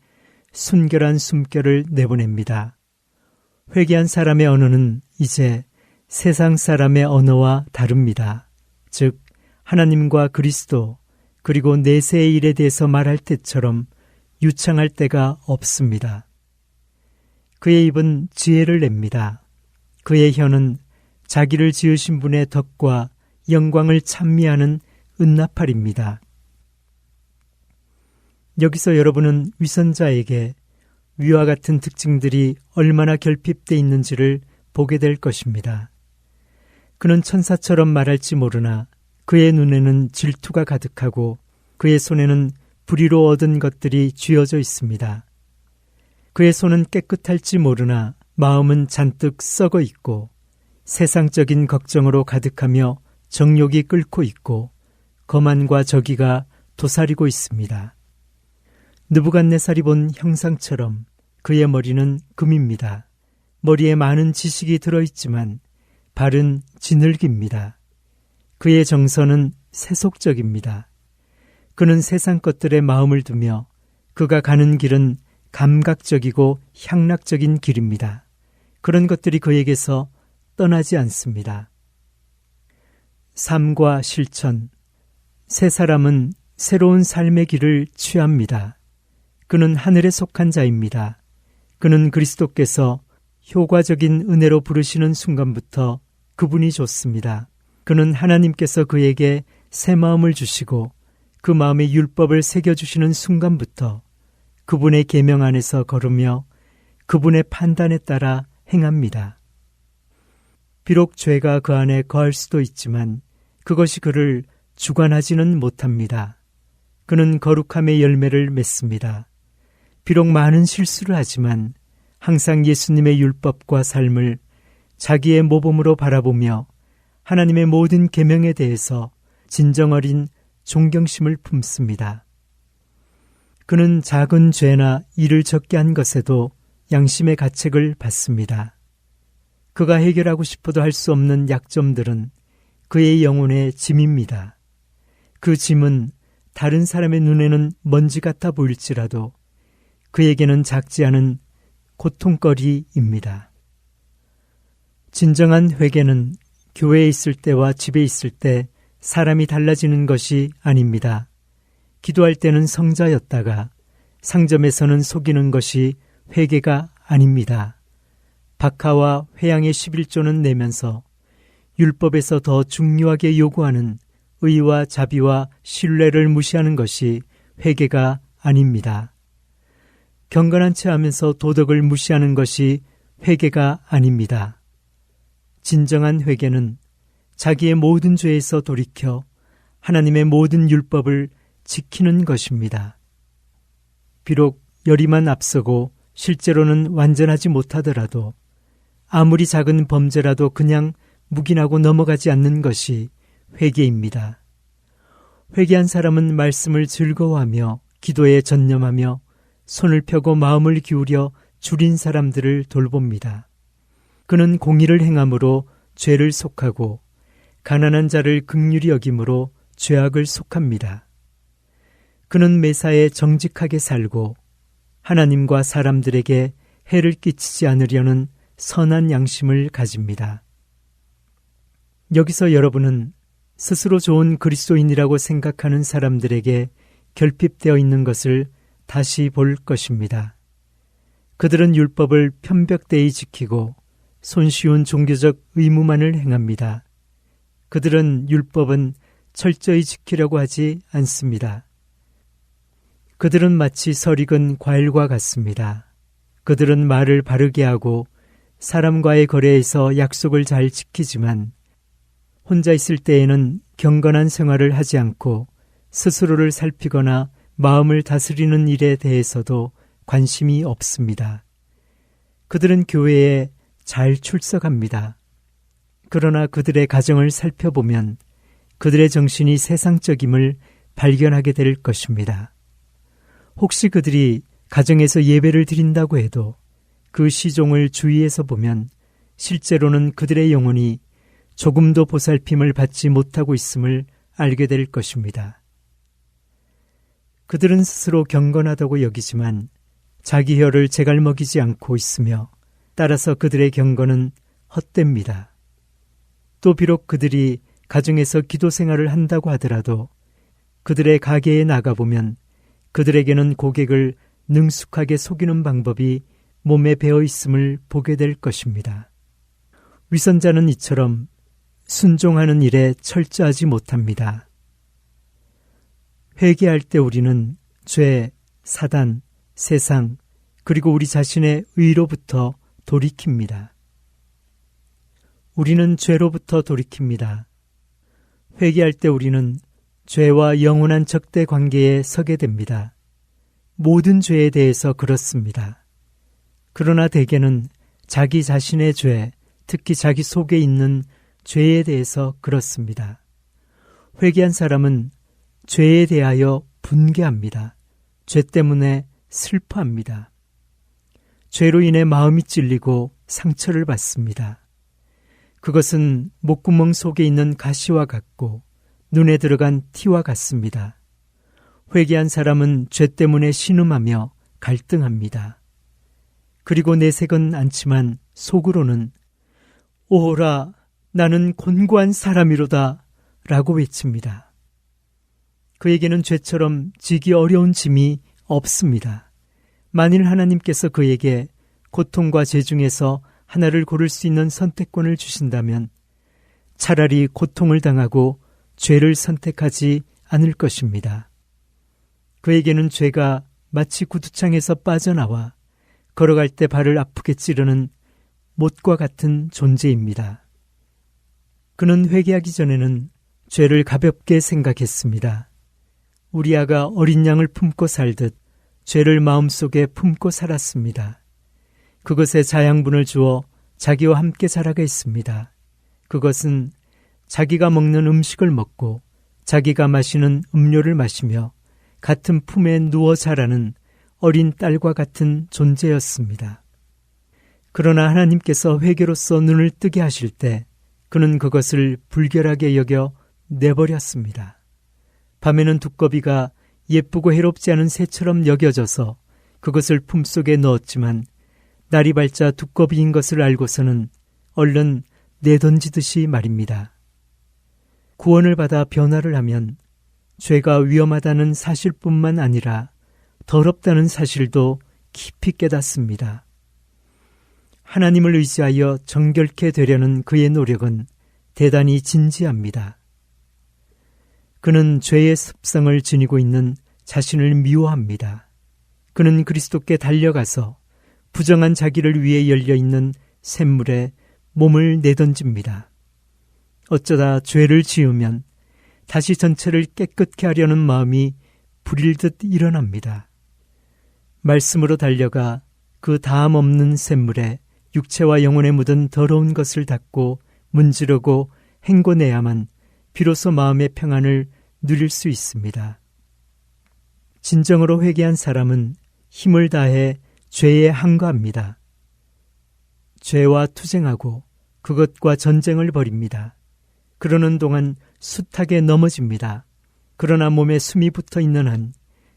순결한 숨결을 내보냅니다. 회개한 사람의 언어는 이제 세상 사람의 언어와 다릅니다. 즉 하나님과 그리스도 그리고 내세의 일에 대해서 말할 때처럼 유창할 데가 없습니다. 그의 입은 지혜를 냅니다. 그의 혀는 자기를 지으신 분의 덕과 영광을 찬미하는 은나팔입니다. 여기서 여러분은 위선자에게 위와 같은 특징들이 얼마나 결핍되어 있는지를 보게 될 것입니다. 그는 천사처럼 말할지 모르나 그의 눈에는 질투가 가득하고 그의 손에는 불의로 얻은 것들이 쥐어져 있습니다. 그의 손은 깨끗할지 모르나 마음은 잔뜩 썩어 있고 세상적인 걱정으로 가득하며 정욕이 끓고 있고 거만과 저기가 도사리고 있습니다. 느부갓네살이 본 형상처럼 그의 머리는 금입니다. 머리에 많은 지식이 들어있지만 발은 진흙입니다. 그의 정서는 세속적입니다. 그는 세상 것들에 마음을 두며 그가 가는 길은 감각적이고 향락적인 길입니다. 그런 것들이 그에게서 떠나지 않습니다. 삶과 실천, 세 사람은 새로운 삶의 길을 취합니다. 그는 하늘에 속한 자입니다. 그는 그리스도께서 효과적인 은혜로 부르시는 순간부터 그분이 좋습니다. 그는 하나님께서 그에게 새 마음을 주시고 그 마음에 율법을 새겨주시는 순간부터 그분의 계명 안에서 걸으며 그분의 판단에 따라 행합니다. 비록 죄가 그 안에 거할 수도 있지만 그것이 그를 주관하지는 못합니다. 그는 거룩함의 열매를 맺습니다. 비록 많은 실수를 하지만 항상 예수님의 율법과 삶을 자기의 모범으로 바라보며 하나님의 모든 계명에 대해서 진정 어린 존경심을 품습니다. 그는 작은 죄나 일을 적게 한 것에도 양심의 가책을 받습니다. 그가 해결하고 싶어도 할 수 없는 약점들은 그의 영혼의 짐입니다. 그 짐은 다른 사람의 눈에는 먼지 같아 보일지라도 그에게는 작지 않은 고통거리입니다. 진정한 회개는 교회에 있을 때와 집에 있을 때 사람이 달라지는 것이 아닙니다. 기도할 때는 성자였다가 상점에서는 속이는 것이 회개가 아닙니다. 박하와 회양의 11조는 내면서 율법에서 더 중요하게 요구하는 의와 자비와 신뢰를 무시하는 것이 회개가 아닙니다. 경건한 채 하면서 도덕을 무시하는 것이 회개가 아닙니다. 진정한 회개는 자기의 모든 죄에서 돌이켜 하나님의 모든 율법을 지키는 것입니다. 비록 열의만 앞서고 실제로는 완전하지 못하더라도 아무리 작은 범죄라도 그냥 묵인하고 넘어가지 않는 것이 회개입니다. 회개한 사람은 말씀을 즐거워하며 기도에 전념하며 손을 펴고 마음을 기울여 줄인 사람들을 돌봅니다. 그는 공의를 행함으로 죄를 속하고 가난한 자를 긍휼히 여김으로 죄악을 속합니다. 그는 매사에 정직하게 살고 하나님과 사람들에게 해를 끼치지 않으려는 선한 양심을 가집니다. 여기서 여러분은 스스로 좋은 그리스도인이라고 생각하는 사람들에게 결핍되어 있는 것을 다시 볼 것입니다. 그들은 율법을 편벽되이 지키고 손쉬운 종교적 의무만을 행합니다. 그들은 율법은 철저히 지키려고 하지 않습니다. 그들은 마치 설익은 과일과 같습니다. 그들은 말을 바르게 하고 사람과의 거래에서 약속을 잘 지키지만 혼자 있을 때에는 경건한 생활을 하지 않고 스스로를 살피거나 마음을 다스리는 일에 대해서도 관심이 없습니다. 그들은 교회에 잘 출석합니다. 그러나 그들의 가정을 살펴보면 그들의 정신이 세상적임을 발견하게 될 것입니다. 혹시 그들이 가정에서 예배를 드린다고 해도 그 시종을 주위에서 보면 실제로는 그들의 영혼이 조금도 보살핌을 받지 못하고 있음을 알게 될 것입니다. 그들은 스스로 경건하다고 여기지만 자기 혀를 제갈먹이지 않고 있으며 따라서 그들의 경건은 헛됩니다. 또 비록 그들이 가정에서 기도 생활을 한다고 하더라도 그들의 가게에 나가보면 그들에게는 고객을 능숙하게 속이는 방법이 몸에 배어 있음을 보게 될 것입니다. 위선자는 이처럼 순종하는 일에 철저하지 못합니다. 회개할 때 우리는 죄, 사단, 세상, 그리고 우리 자신의 의로부터 돌이킵니다. 우리는 죄로부터 돌이킵니다. 회개할 때 우리는 죄와 영원한 적대 관계에 서게 됩니다. 모든 죄에 대해서 그렇습니다. 그러나 대개는 자기 자신의 죄, 특히 자기 속에 있는 죄에 대해서 그렇습니다. 회개한 사람은 죄에 대하여 분개합니다. 죄 때문에 슬퍼합니다. 죄로 인해 마음이 찔리고 상처를 받습니다. 그것은 목구멍 속에 있는 가시와 같고 눈에 들어간 티와 같습니다. 회개한 사람은 죄 때문에 신음하며 갈등합니다. 그리고 내색은 않지만 속으로는 오호라 나는 곤고한 사람이로다 라고 외칩니다. 그에게는 죄처럼 지기 어려운 짐이 없습니다. 만일 하나님께서 그에게 고통과 죄 중에서 하나를 고를 수 있는 선택권을 주신다면 차라리 고통을 당하고 죄를 선택하지 않을 것입니다. 그에게는 죄가 마치 구두창에서 빠져나와 걸어갈 때 발을 아프게 찌르는 못과 같은 존재입니다. 그는 회개하기 전에는 죄를 가볍게 생각했습니다. 우리 아가 어린 양을 품고 살듯 죄를 마음속에 품고 살았습니다. 그것에 자양분을 주어 자기와 함께 자라게 했습니다. 그것은 자기가 먹는 음식을 먹고 자기가 마시는 음료를 마시며 같은 품에 누워 자라는 어린 딸과 같은 존재였습니다. 그러나 하나님께서 회개로서 눈을 뜨게 하실 때 그는 그것을 불결하게 여겨 내버렸습니다. 밤에는 두꺼비가 예쁘고 해롭지 않은 새처럼 여겨져서 그것을 품속에 넣었지만 날이 밝자 두꺼비인 것을 알고서는 얼른 내던지듯이 말입니다. 구원을 받아 변화를 하면 죄가 위험하다는 사실뿐만 아니라 더럽다는 사실도 깊이 깨닫습니다. 하나님을 의지하여 정결케 되려는 그의 노력은 대단히 진지합니다. 그는 죄의 습성을 지니고 있는 자신을 미워합니다. 그는 그리스도께 달려가서 부정한 자기를 위해 열려있는 샘물에 몸을 내던집니다. 어쩌다 죄를 지으면 다시 전체를 깨끗게 하려는 마음이 불일듯 일어납니다. 말씀으로 달려가 그 다함 없는 샘물에 육체와 영혼에 묻은 더러운 것을 닦고 문지르고 헹궈내야만 비로소 마음의 평안을 누릴 수 있습니다. 진정으로 회개한 사람은 힘을 다해 죄에 항거합니다. 죄와 투쟁하고 그것과 전쟁을 벌입니다. 그러는 동안 숱하게 넘어집니다. 그러나 몸에 숨이 붙어 있는 한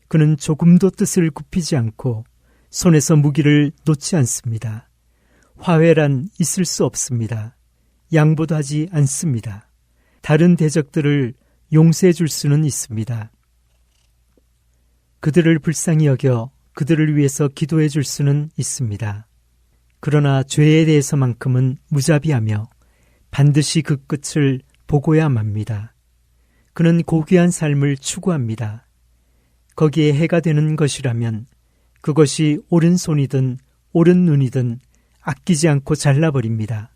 그는 조금도 뜻을 굽히지 않고 손에서 무기를 놓지 않습니다. 화해란 있을 수 없습니다. 양보도 하지 않습니다. 다른 대적들을 용서해 줄 수는 있습니다. 그들을 불쌍히 여겨 그들을 위해서 기도해 줄 수는 있습니다. 그러나 죄에 대해서만큼은 무자비하며 반드시 그 끝을 보고야 맙니다. 그는 고귀한 삶을 추구합니다. 거기에 해가 되는 것이라면 그것이 오른손이든 오른 눈이든 아끼지 않고 잘라버립니다.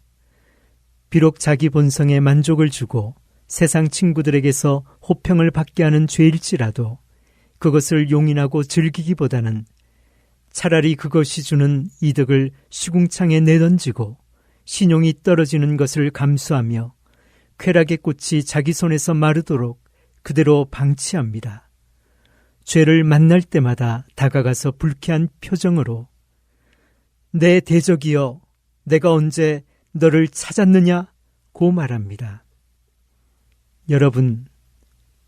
비록 자기 본성에 만족을 주고 세상 친구들에게서 호평을 받게 하는 죄일지라도 그것을 용인하고 즐기기보다는 차라리 그것이 주는 이득을 시궁창에 내던지고 신용이 떨어지는 것을 감수하며 쾌락의 꽃이 자기 손에서 마르도록 그대로 방치합니다. 죄를 만날 때마다 다가가서 불쾌한 표정으로 내 대적이여 내가 언제 너를 찾았느냐고 말합니다. 여러분,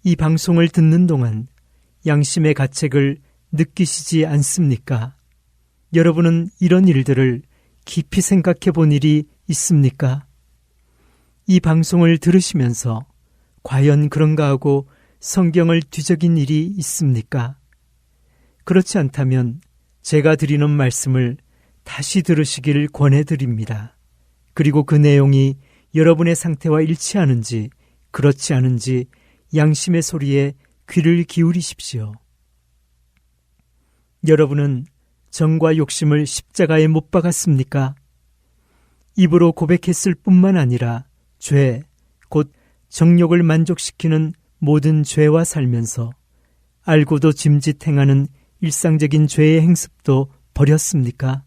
이 방송을 듣는 동안 양심의 가책을 느끼시지 않습니까? 여러분은 이런 일들을 깊이 생각해 본 일이 있습니까? 이 방송을 들으시면서 과연 그런가 하고 성경을 뒤적인 일이 있습니까? 그렇지 않다면 제가 드리는 말씀을 다시 들으시길 권해드립니다. 그리고 그 내용이 여러분의 상태와 일치하는지 그렇지 않은지 양심의 소리에 귀를 기울이십시오. 여러분은 정과 욕심을 십자가에 못 박았습니까? 입으로 고백했을 뿐만 아니라 죄, 곧 정욕을 만족시키는 모든 죄와 살면서 알고도 짐짓 행하는 일상적인 죄의 행습도 버렸습니까?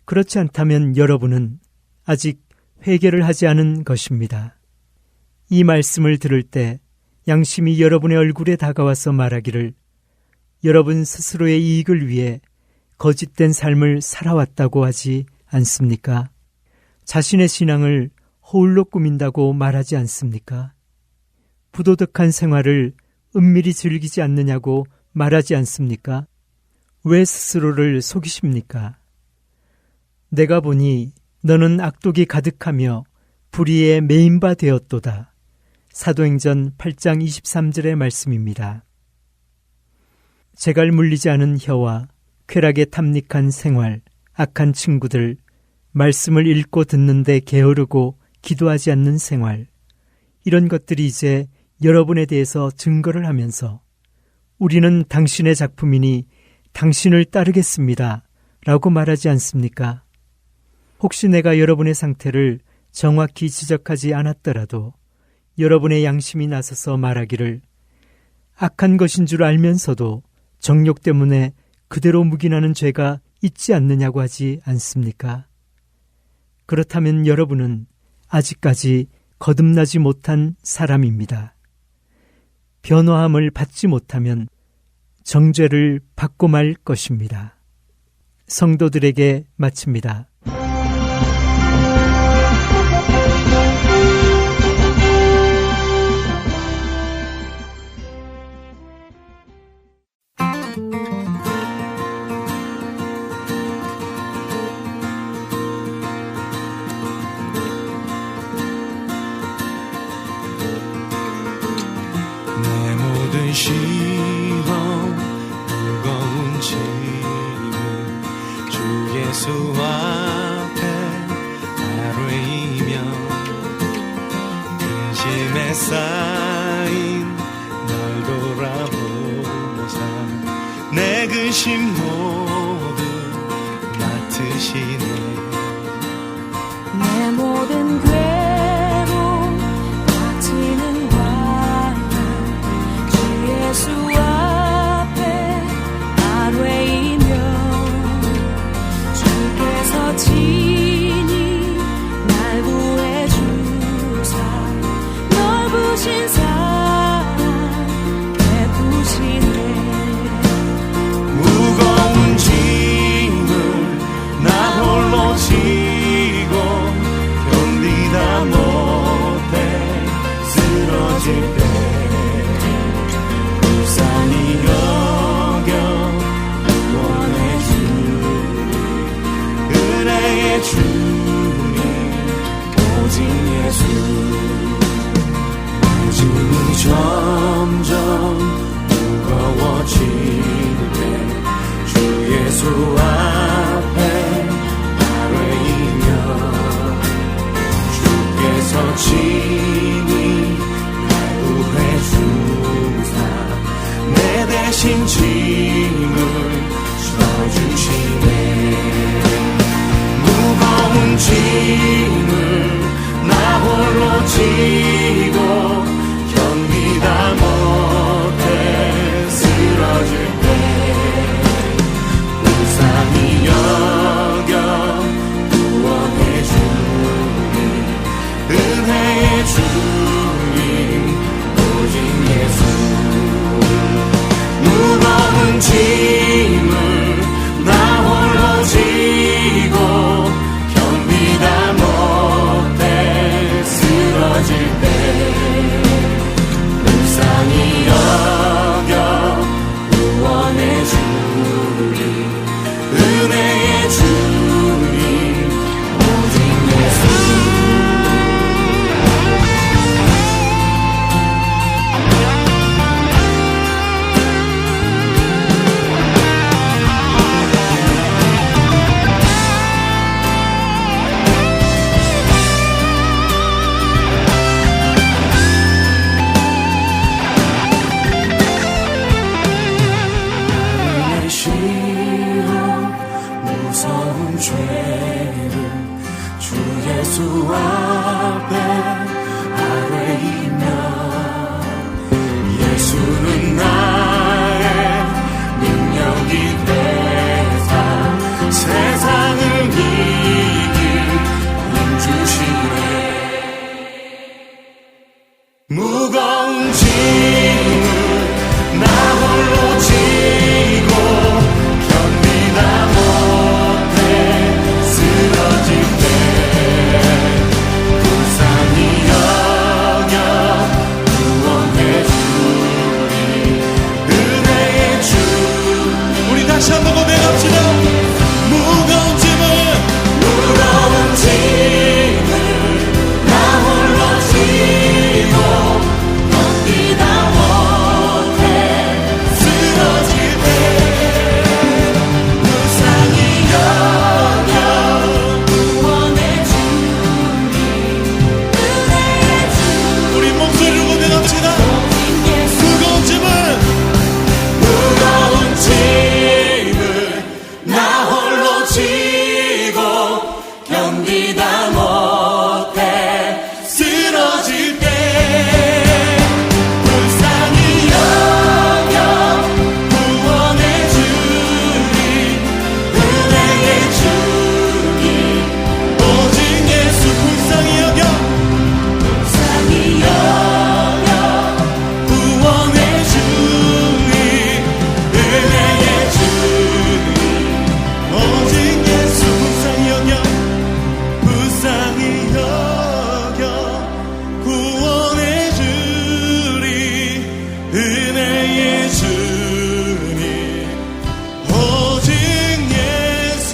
그렇지 않다면 여러분은 아직 회개를 하지 않은 것입니다. 이 말씀을 들을 때 양심이 여러분의 얼굴에 다가와서 말하기를 여러분 스스로의 이익을 위해 거짓된 삶을 살아왔다고 하지 않습니까? 자신의 신앙을 허울로 꾸민다고 말하지 않습니까? 부도덕한 생활을 은밀히 즐기지 않느냐고 말하지 않습니까? 왜 스스로를 속이십니까? 내가 보니 너는 악독이 가득하며 불의에 매인 바 되었도다. 사도행전 8장 23절의 말씀입니다. 재갈 물리지 않은 혀와 쾌락에 탐닉한 생활, 악한 친구들, 말씀을 읽고 듣는데 게으르고 기도하지 않는 생활, 이런 것들이 이제 여러분에 대해서 증거를 하면서 우리는 당신의 작품이니 당신을 따르겠습니다 라고 말하지 않습니까? 혹시 내가 여러분의 상태를 정확히 지적하지 않았더라도 여러분의 양심이 나서서 말하기를 악한 것인 줄 알면서도 정욕 때문에 그대로 묵인하는 죄가 있지 않느냐고 하지 않습니까? 그렇다면 여러분은 아직까지 거듭나지 못한 사람입니다. 변화함을 받지 못하면 정죄를 받고 말 것입니다. 성도들에게 마칩니다. 시험 무거운 짐을 주 예수 앞에 아뢰이며 근심에 쌓인 날 돌아보사 내 근심 모두 맡으시네 내 모든 괴로움 닥치는 예수 앞에 아뢰이며 주께서 친히 날 구해주사 넓으신 사랑 베푸시네 무거운 짐을 나 홀로 지고 견디다 못해 쓰러질 때 불쌍히 여겨 구원해 주니 은혜의 주님 오직 예수 짐은 점점 무거워질 때 주 예수 앞에 아뢰이며 주께서 친히 날 구해 주사 내 대신 짐을 져주시네 무거운 짐을 나 홀로 지고 견디다 못해 쓰러질 때 불쌍히 여겨 구원해 주니 은혜의 주님 오직 예수 무거운 짐을 나 홀로 지고 견디다 못해 쓰러질 때 불쌍히 여겨 구원해 주니 은혜의 주님 오직 예수 무거운 짐을 나 홀로 지고 견디다 못해 쓰러질 때 불쌍히 여겨 구원해 주리 은혜의 주. 우리 다시 한번 고백합시다. 무거운 짐을 나 홀로 지고 견디다 못해 쓰러질 때 불쌍히 여겨 구원해 주리 은혜의 주. 우리 목소리로 고백합시다. 무거운 짐을 나 홀로 지고 견디다 못해 쓰러질 때 불쌍히 여겨 구원해 주리 은혜의 주님 오직 예수. 불쌍히 여겨 구원해 주리 은혜의 주님 오직 예수. 불쌍히 여겨 구원해 주리 은혜의 주님 오직 예수.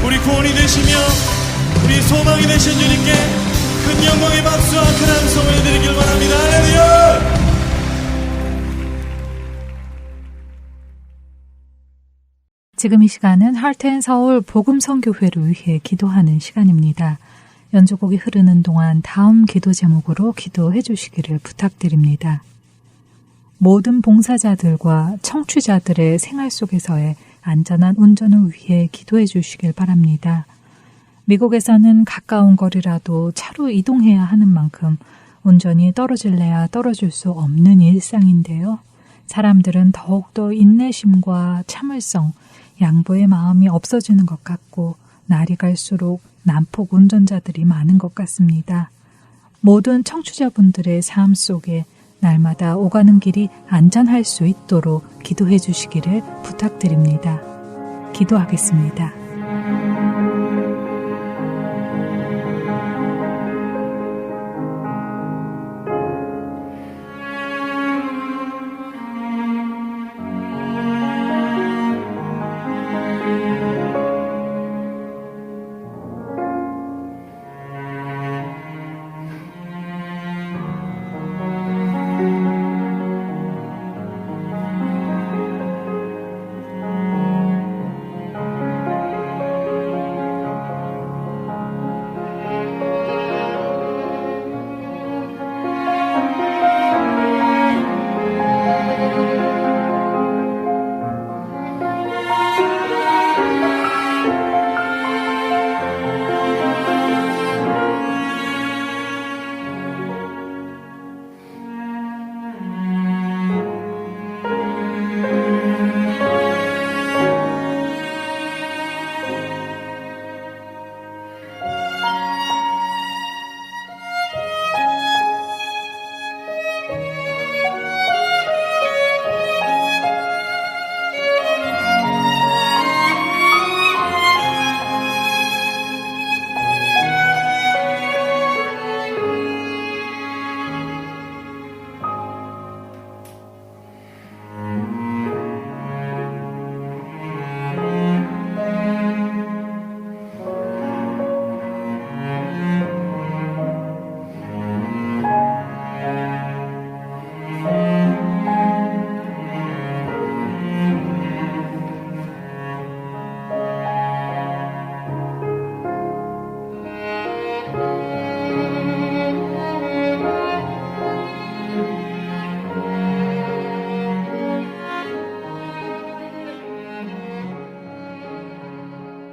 우리 구원이 되시며 우리 소망이 되신 주님께 큰 영광의 박수와 큰 함성을 드리길 바랍니다. 할렐루야. 지금 이 시간은 하트앤서울 복음선교회를 위해 기도하는 시간입니다. 연주곡이 흐르는 동안 다음 기도 제목으로 기도해 주시기를 부탁드립니다. 모든 봉사자들과 청취자들의 생활 속에서의 안전한 운전을 위해 기도해 주시길 바랍니다. 미국에서는 가까운 거리라도 차로 이동해야 하는 만큼 운전이 떨어질래야 떨어질 수 없는 일상인데요. 사람들은 더욱더 인내심과 참을성, 양보의 마음이 없어지는 것 같고 날이 갈수록 난폭 운전자들이 많은 것 같습니다. 모든 청취자분들의 삶 속에 날마다 오가는 길이 안전할 수 있도록 기도해 주시기를 부탁드립니다. 기도하겠습니다.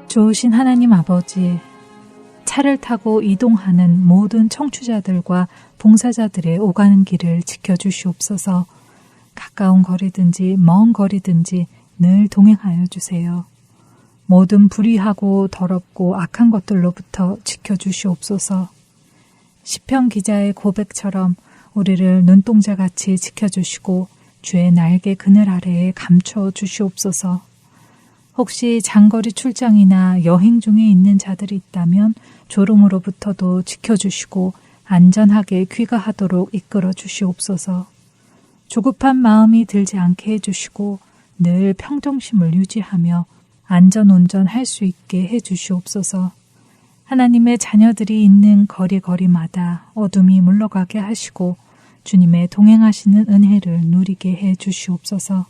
좋으신 하나님 아버지, 차를 타고 이동하는 모든 청취자들과 봉사자들의 오가는 길을 지켜주시옵소서. 가까운 거리든지 먼 거리든지 늘 동행하여 주세요. 모든 불의하고 더럽고 악한 것들로부터 지켜주시옵소서. 시편 기자의 고백처럼 우리를 눈동자같이 지켜주시고 주의 날개 그늘 아래에 감춰 주시옵소서. 혹시 장거리 출장이나 여행 중에 있는 자들이 있다면 졸음으로부터도 지켜주시고 안전하게 귀가하도록 이끌어 주시옵소서. 조급한 마음이 들지 않게 해주시고 늘 평정심을 유지하며 안전운전할 수 있게 해주시옵소서. 하나님의 자녀들이 있는 거리마다 어둠이 물러가게 하시고 주님의 동행하시는 은혜를 누리게 해주시옵소서.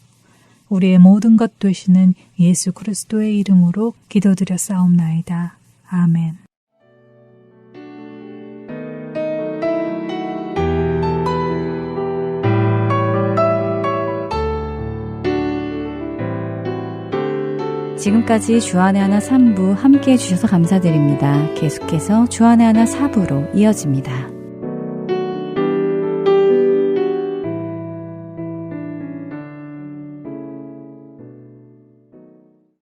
우리의 모든 것 되시는 예수 그리스도의 이름으로 기도드려 싸움나이다. 아멘. 지금까지 주안의 하나 3부 함께해 주셔서 감사드립니다. 계속해서 주안의 하나 4부로 이어집니다.